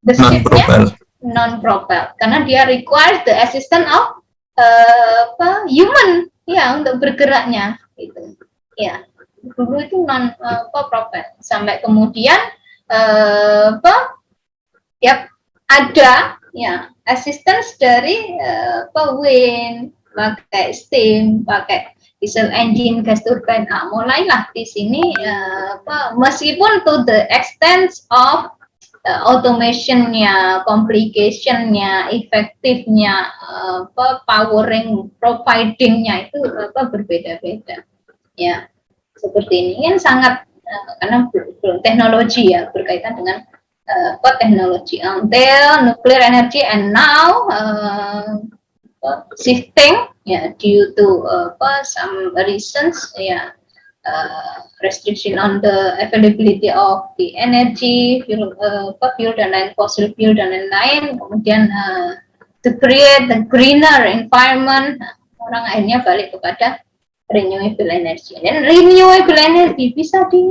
The shipnya non propel karena dia requires the assistance of human ya untuk bergeraknya gitu. Ya. Dulu itu non propel sampai kemudian ya ada ya assistance dari wind, pakai steam, pakai diesel engine, gas turbine. Mulailah di sini meskipun to the extent of automationnya, complicationnya, efektifnya, powering, providingnya itu berbeda-beda. Ya, seperti ini kan sangat karena belum teknologi ya berkaitan dengan teknologi until nuclear energy and now shifting ya due to some reasons ya restriction on the availability of the energy fuel dan lain fossil fuel dan lain-lain, kemudian to create the greener environment, orang akhirnya balik kepada renewable energy. Dan renewable energy bisa lagi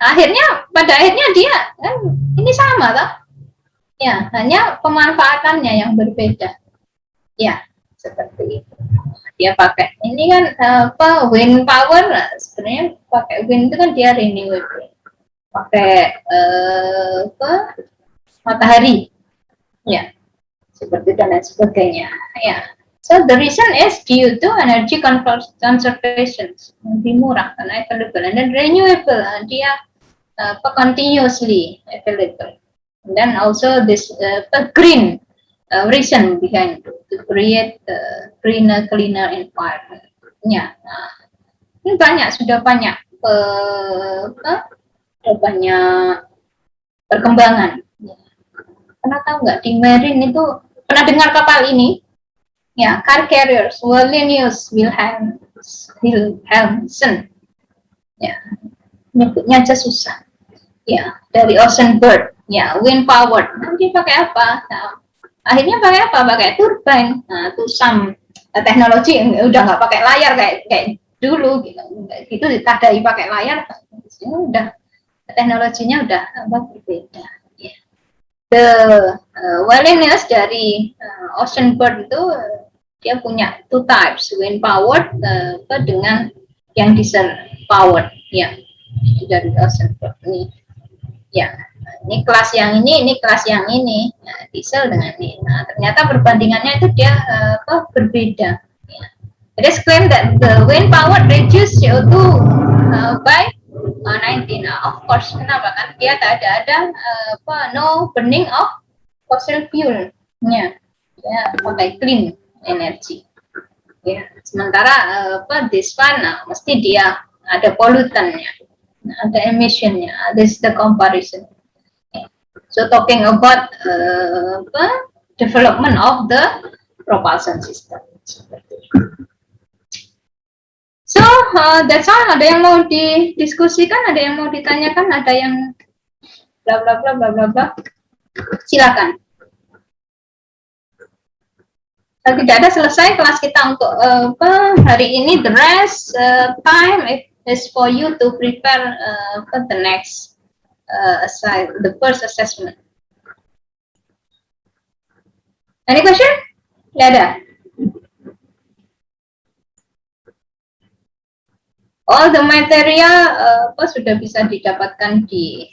akhirnya pada akhirnya dia kan ini sama toh ya, hanya pemanfaatannya yang berbeda ya. Seperti itu. Dia pakai ini kan wind power, sebenarnya pakai wind itu kan dia renewable. Pakai matahari. Ya. Seperti dan lain sebagainya. Ya. So the reason is due to energy conservation. Lebih murah karena available, and then renewable dia continuously available. And then also this green reason behind to create cleaner environment. Ya, ini sudah banyak perkembangan. Pernah tahu nggak di marine itu pernah dengar kapal ini? Ya, car carriers, Wallenius Wilhelmsen. Ya, nyebutnya aja susah. Ya, dari Ocean Bird. Ya, wind powered. Nanti pakai apa? Nah, akhirnya pakai apa? Pakai turbine. Nah, itu teknologi udah nggak pakai layar kayak dulu gitu. Itu ditandai pakai layar. Udah teknologinya udah berbeda. Ya. The Wallenius dari Ocean Bird itu dia punya two types, wind powered dengan yang diesel powered. Ya, dari Ocean Bird ini. Ya. Ini kelas yang ini kelas yang ini, nah, diesel dengan ini. Nah, ternyata perbandingannya itu dia berbeda. Ya. It is claimed that the wind power reduce CO2 by 19. Of course, kenapa kan dia tak ada no burning of fossil fuel. Ya, pakai clean energy. Ya, sementara this one mesti dia ada polutannya, ada emissionnya. This is the comparison. So talking about development of the propulsion system. So that's all. Ada yang mau didiskusikan, ada yang mau ditanyakan, ada yang bla bla bla bla bla bla. Silakan. Kalau tidak ada, selesai kelas kita untuk hari ini. The rest time is for you to prepare for the next the first assessment. Any question? Tidak ada. All the material sudah bisa didapatkan di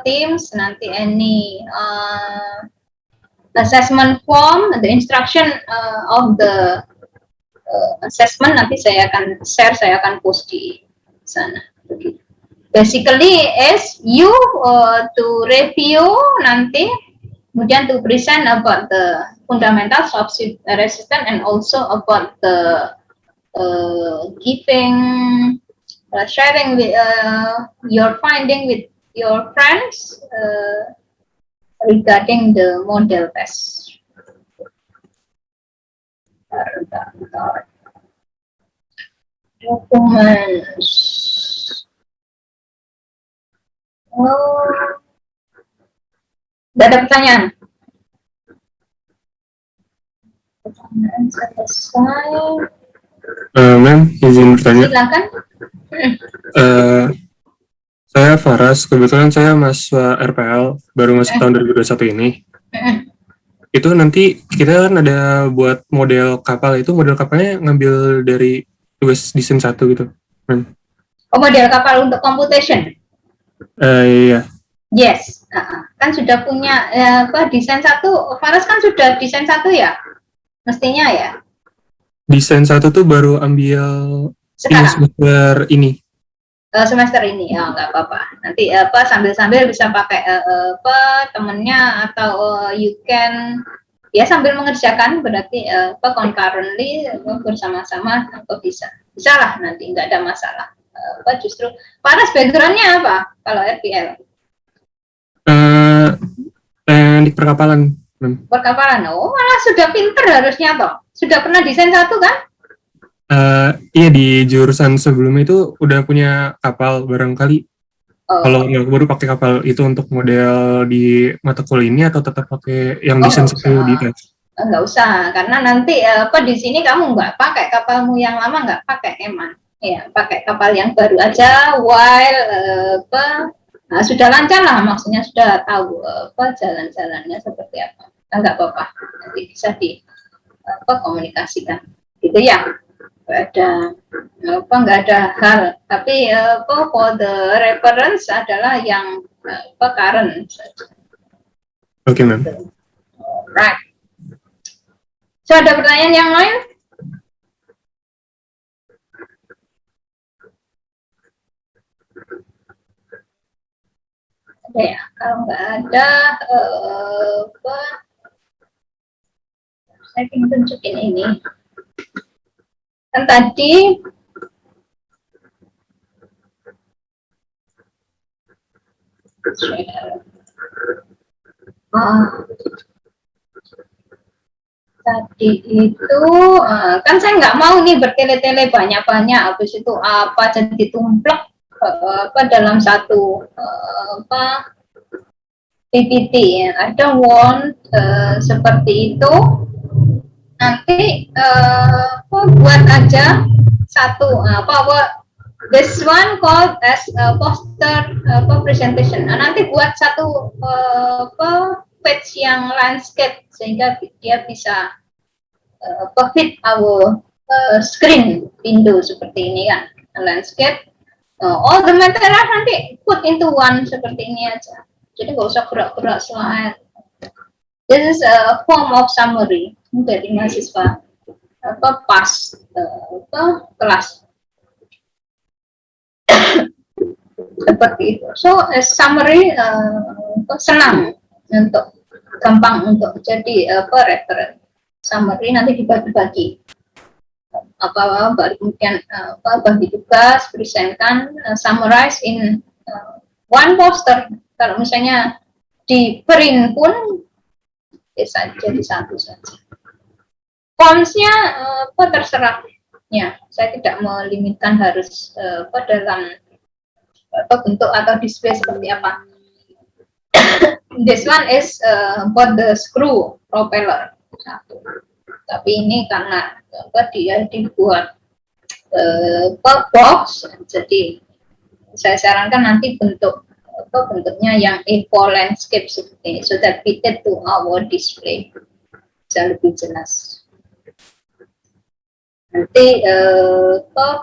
Teams. Nanti any assessment form, the instruction of the assessment nanti saya akan share, saya akan post di sana. Begitu. Basically is you to review nanti, kemudian to present about the fundamentals of resistance and also about the giving, sharing with, your finding with your friends regarding the model test. Documents. Oh, tidak ada pertanyaan. Pertanyaan selesai. Ma'am, izin bertanya. Silakan. Saya Faras, kebetulan saya mahasiswa RPL, baru masuk tahun 2021 ini. Itu nanti kita kan ada buat model kapal, itu model kapalnya ngambil dari tugas desain 1 gitu. Oh, model kapal untuk computation. Iya. Yes, kan sudah punya desain 1. Faras kan sudah desain 1 ya, mestinya ya. Desain 1 tuh baru ambil Sekarang. semester ini. Semester ini ya nggak apa-apa. Nanti sambil-sambil bisa pakai temennya atau you can ya sambil mengerjakan, berarti concurrently bersama-sama bisa lah, nanti nggak ada masalah. Justru Paras backgroundnya apa kalau RPL? Di perkapalan. Perkapalan. Oh, malah sudah pinter harusnya toh. Sudah pernah desain 1 kan? Iya, di jurusan sebelumnya itu udah punya kapal barangkali. Kalau nggak baru pakai kapal itu untuk model di mata kuliah ini, atau tetap pakai yang desain 1 di tes? Nggak usah, karena nanti di sini kamu nggak pakai kapalmu yang lama, nggak pakai Eman. Ya, pakai kapal yang baru aja, while sudah lancar lah, maksudnya sudah tahu jalan-jalannya seperti apa. Nggak apa-apa, nanti bisa di komunikasikan, gitu ya. Nggak ada hal, tapi for the reference adalah yang current saja. Oke, Ma'am. Right. So, ada pertanyaan yang lain? Ada ya? Kalau nggak ada, saya ingin tunjukin ini. Kan tadi tadi itu kan saya nggak mau nih bertele-tele banyak-banyak, habis itu apa jadi tumplek dalam satu PPT. I don't want seperti itu. Nanti buat aja satu this one called as poster presentation. Nanti buat satu page yang landscape, sehingga dia bisa fit our screen window seperti ini kan, landscape. All the material nanti put into one seperti ini aja. Jadi nggak usah gerak-gerak slide. This is a form of summary dari mahasiswa pas kelas seperti itu. So summary senang untuk gampang untuk jadi reference. Summary nanti dibagi-bagi, kemudian bagi tugas, presentkan, summarize in one poster. Kalau misalnya di print pun bisa jadi satu saja. Fontsnya terserah ya, saya tidak melimitkan harus dalam bentuk atau display seperti apa. This one is for the screw propeller. Satu. Tapi ini karena dia dibuat box, jadi saya sarankan nanti bentuknya yang A4 landscape seperti ini, so that fitted to our display, bisa lebih jelas. Nanti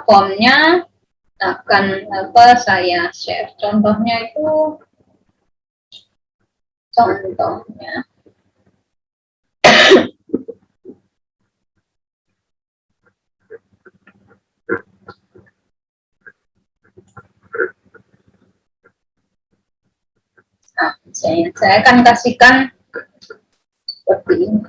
formnya akan saya share contohnya itu. Contohnya saya akan kasihkan seperti ini.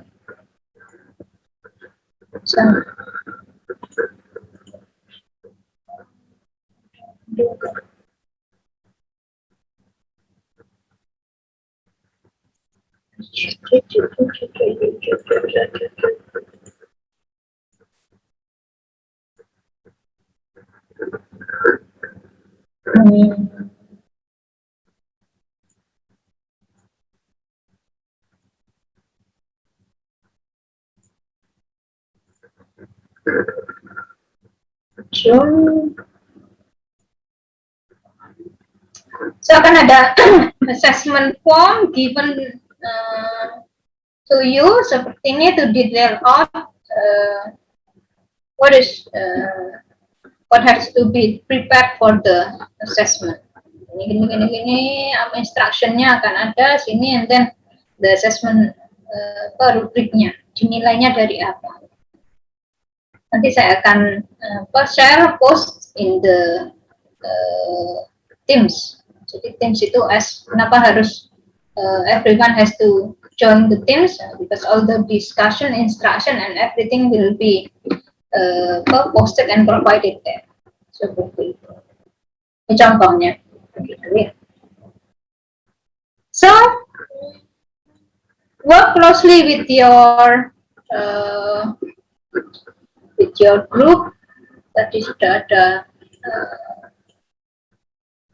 So akan ada assessment form given to you seperti ini to detail out what has to be prepared for the assessment. Gini, apa instructionnya akan ada sini, and then the assessment rubriknya, dinilainya dari apa. Nanti saya akan share post in the Teams. Jadi Teams itu kenapa harus everyone has to join the Teams, because all the discussion, instruction, and everything will be posted and provided there. Seperti itu. Ini contohnya. Begitu ya. So, work closely with your group. Tadi sudah ada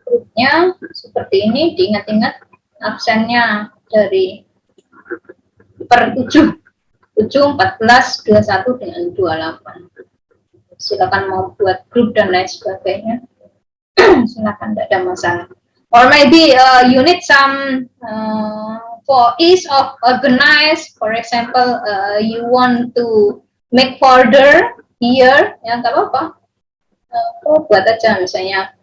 grupnya seperti ini, diingat-ingat absennya dari per 7, 14, 21 dengan 28. Silakan mau buat grup dan lain sebagainya. Silakan, tidak ada masalah. Or maybe you need some for ease of organize. For example, you want to make folder here, ya nggak apa-apa. Buat aja misalnya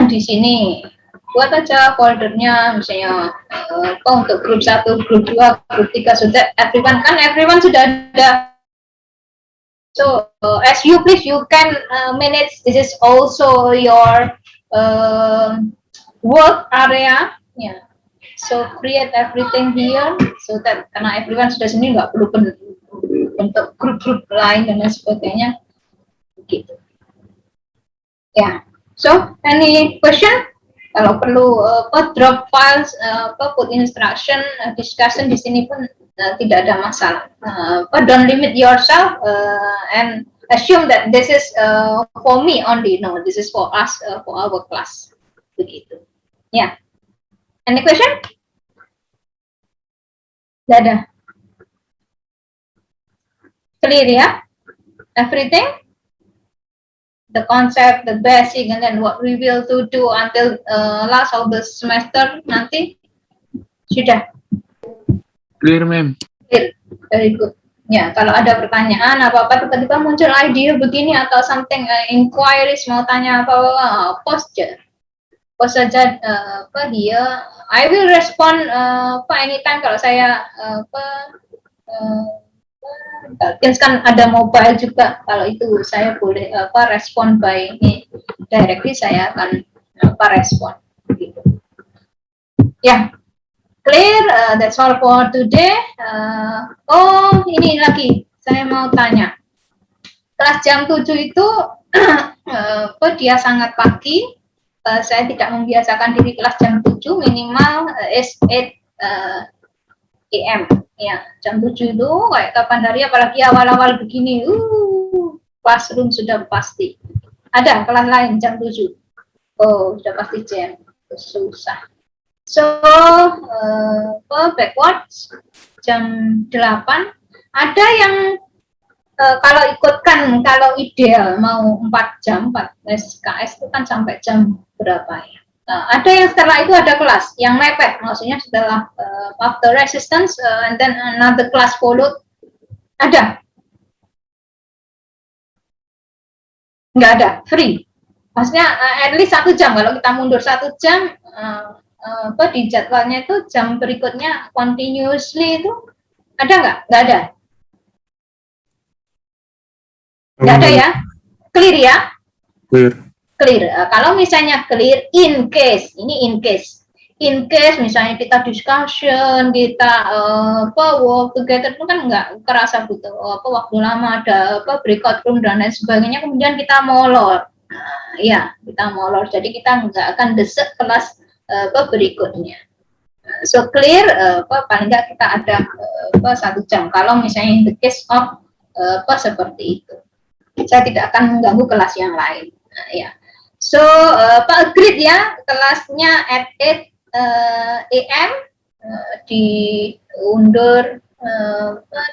di sini buat aja foldernya misalnya untuk grup 1, grup 2, grup 3 sudah everyone sudah ada. So as you please, you can manage. This is also your work area. Yeah. So create everything here so that karena everyone sudah sini nggak perlu bentuk grup-grup lain dan lain sebagainya. Gitu. Ya. So any question? Kalau perlu drop files, put instruction, discussion di sini pun tidak ada masalah. But don't limit yourself and assume that this is for me only. No, this is for us, for our class. Begitu. Ya. Any question? Tidak ada. Clear ya? Everything? The concept, the basic, and then what we will do until last of the semester nanti sudah Clear, ma'am. clear, very good. Ya, kalau ada pertanyaan apa-apa tiba-tiba muncul ide begini atau something inquiries mau tanya apa post saja here. I will respond anytime kalau saya kan ada mobile juga, kalau itu saya boleh respon by ini directly, saya akan respon gitu. Ya, clear. That's all for today. Ini lagi saya mau tanya, kelas jam 7 itu dia sangat pagi. Saya tidak membiasakan diri kelas jam 7, minimal 8 AM. Ya, jam 7 itu kayak kapan hari, apalagi awal-awal begini, classroom sudah pasti. Ada kelas lain jam 7. Sudah pasti jam. Susah. So, backwards jam 8. Ada yang kalau ikutkan, kalau ideal mau 4 jam, 4 SKS itu kan sampai jam berapa ya? Ada yang setelah itu ada kelas yang mepet, maksudnya setelah after resistance and then another class followed. Ada? Nggak ada, free. Maksudnya at least 1 jam. Kalau kita mundur 1 jam, di jadwalnya itu jam berikutnya continuously itu ada nggak? Nggak ada. Nggak ada ya? Clear ya? Clear. Kalau misalnya clear, in case, ini in in case misalnya kita discussion, kita work together itu kan nggak kerasa butuh waktu lama, ada breakout room dan lain sebagainya, kemudian kita molor. Nah, ya, kita molor. Jadi kita nggak akan desek kelas berikutnya. So clear, paling nggak kita ada 1 jam. Kalau misalnya in the case of seperti itu, saya tidak akan mengganggu kelas yang lain. Nah, ya. So agreed ya, kelasnya at 8 AM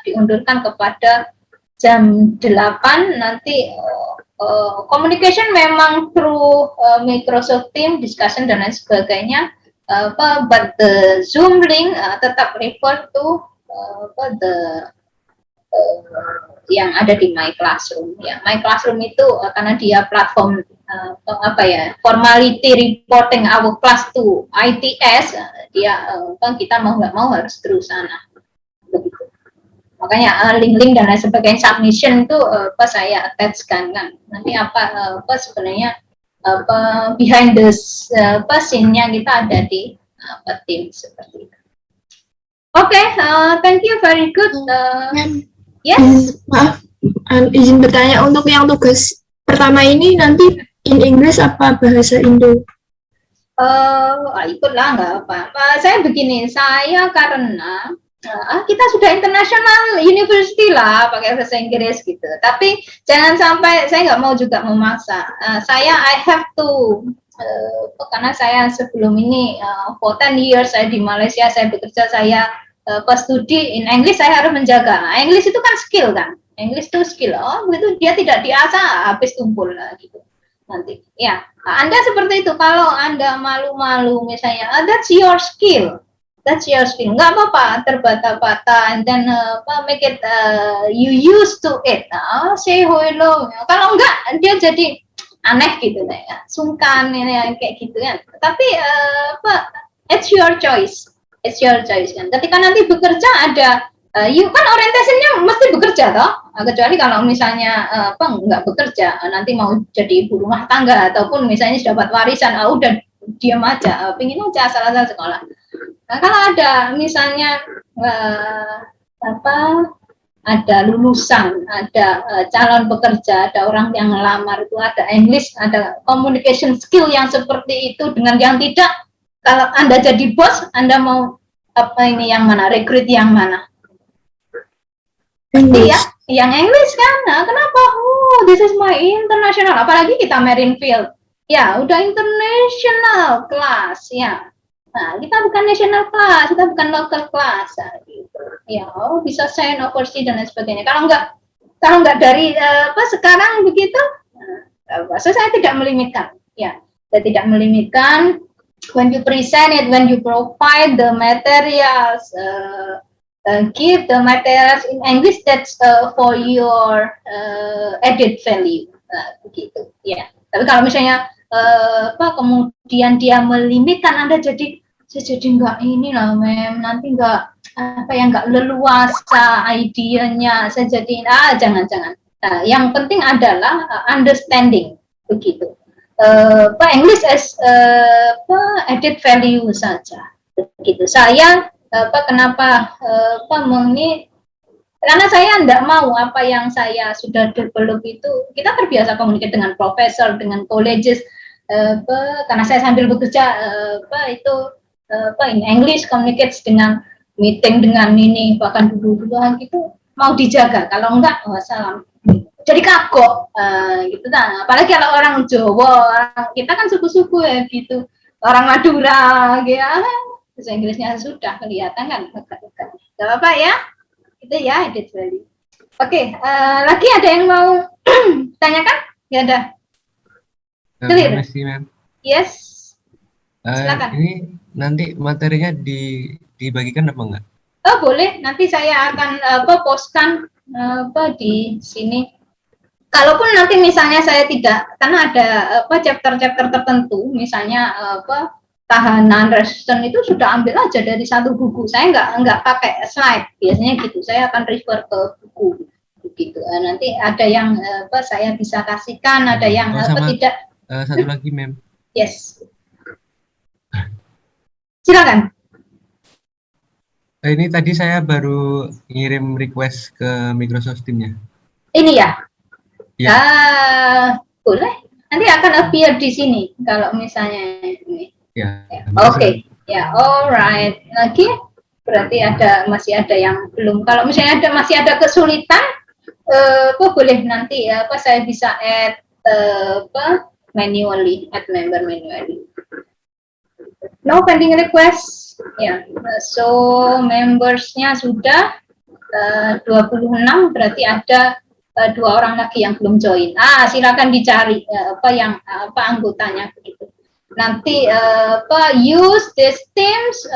diundurkan kepada jam 8 nanti. Communication memang through Microsoft Teams, discussion dan lain sebagainya, but the Zoom link tetap refer to yang ada di My Classroom. Ya, My Classroom itu karena dia platform formality reporting our class to ITS, dia kita mau nggak mau harus terus sana. Begitu. Makanya link-link dan lain sebagainya submission itu saya attachkan kan. Nanti sebenarnya behind the scene-nya kita ada di tim seperti itu. Oke, thank you, very good. Yes. Maaf, izin bertanya, untuk yang tugas pertama ini nanti in English apa bahasa Indo? Ikutlah nggak apa-apa. Saya begini, saya karena kita sudah international university lah pakai bahasa Inggris gitu. Tapi jangan sampai saya nggak mau juga memaksa. I have to karena saya sebelum ini for 10 years saya di Malaysia, saya bekerja, saya pas studi in English, saya harus menjaga. Nah, English itu kan skill kan. English itu skill. Oh, begitu dia tidak diasah habis tumpul lah gitu. Nanti ya, Anda seperti itu. Kalau Anda malu-malu misalnya, that's your skill. That's your skill. Nggak apa-apa, terbata-bata, and then make it you used to it. Say hello. Kalau enggak, dia jadi aneh gitu ya, sungkan ini kayak gitu kan. Tapi it's your choice. It's your choice kan. Ketika nanti bekerja ada, kan orientasinya mesti bekerja toh. Kecuali kalau misalnya nggak bekerja, nanti mau jadi ibu rumah tangga ataupun misalnya sudah dapat warisan, udah diam aja, pingin aja asal-asal sekolah. Nah, kalau ada misalnya ada lulusan, ada calon pekerja, ada orang yang ngelamar itu ada English, ada communication skill yang seperti itu dengan yang tidak. Kalau Anda jadi bos, Anda mau yang mana? Rekrut yang mana? Pasti ya, yang English kan. Nah, kenapa? This is my international. Apalagi kita marine field. Ya, udah international class ya. Nah, kita bukan national class, kita bukan local class, gitu. Ya, bisa sign overseas dan lain sebagainya. Kalau nggak dari sekarang begitu, saya tidak melimitkan. Ya, saya tidak melimitkan. When you present it, when you provide the materials, give the materials in English, that's for your added value, begitu. Ya, tapi kalau misalnya kemudian dia melimitkan Anda saya jadi nggak ini lah mem, nanti nggak leluasa idenya, saya jadi jangan. Nah, yang penting adalah understanding, begitu. English as added value saja, begitu. Saya kenapa karena saya tidak mau apa yang saya sudah develop itu, kita terbiasa komunikasi dengan profesor, dengan colleges, karena saya sambil bekerja in English, communicate dengan meeting dengan ini, bahkan dulu gitu, mau dijaga. Kalau enggak, salam. Jadi kagok, gitu kan. Apalagi kalau orang Jawa, kita kan suku-suku ya gitu, orang Madura, gitu. Bahasa Inggrisnya sudah kelihatan kan, gak apa-apa ya. Itu ya added value. Oke, lagi ada yang mau tanyakan? Ya ada. Terima kasih, Mem. Yes. Silakan. Ini nanti materinya dibagikan apa enggak? Oh, boleh. Nanti saya akan postkan di sini. Kalaupun nanti misalnya saya tidak, karena ada chapter-chapter tertentu, misalnya tahanan resisten itu sudah ambil aja dari satu buku. Saya nggak pakai slide, biasanya gitu. Saya akan refer ke buku, begitu. Nanti ada yang saya bisa kasihkan, ada yang tidak. Satu lagi, Mem. Yes. Silakan. Ini tadi saya baru ngirim request ke Microsoft Teams-nya. Ini ya. Ya. Boleh. Nanti akan appear di sini kalau misalnya ini. Ya. Oke. Ya, alright. Lagi berarti masih ada yang belum. Kalau misalnya masih ada kesulitan, boleh nanti saya bisa add manually, add member manually. No pending request. Ya, so membersnya sudah 26, berarti ada 2 orang lagi yang belum join. Silakan dicari anggotanya begitu. Nanti use these teams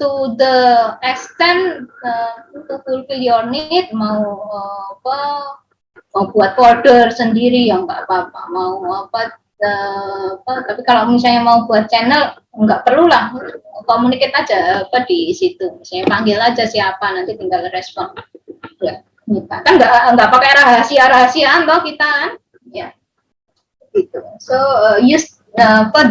to the extent to fulfill your need, mau buat folder sendiri ya nggak apa-apa, mau tapi kalau misalnya mau buat channel nggak perlu lah, communicate aja di situ, misalnya panggil aja siapa, nanti tinggal respon ya, kan nggak pakai rahasiaan toh kita ya gitu. So use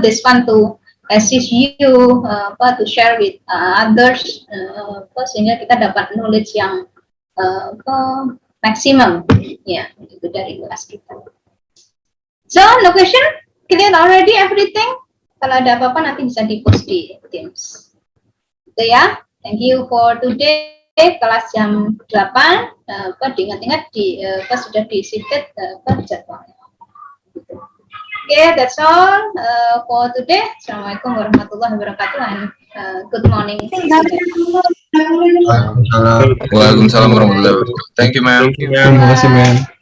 this one to assist you to share with others, sehingga kita dapat knowledge yang maksimum ya itu dari kelas kita. So, no question? Clear already everything? Kalau ada apa-apa nanti bisa di-post di Teams. Itu ya. Thank you for today. Kelas jam 8. Diingat-ingat sudah di-seated jadwalnya. Okay, that's all for today. Assalamualaikum warahmatullahi wabarakatuh and good morning. Waalaikumsalam warahmatullahi wabarakatuh. Thank you, ma'am. Terima kasih, ma'am.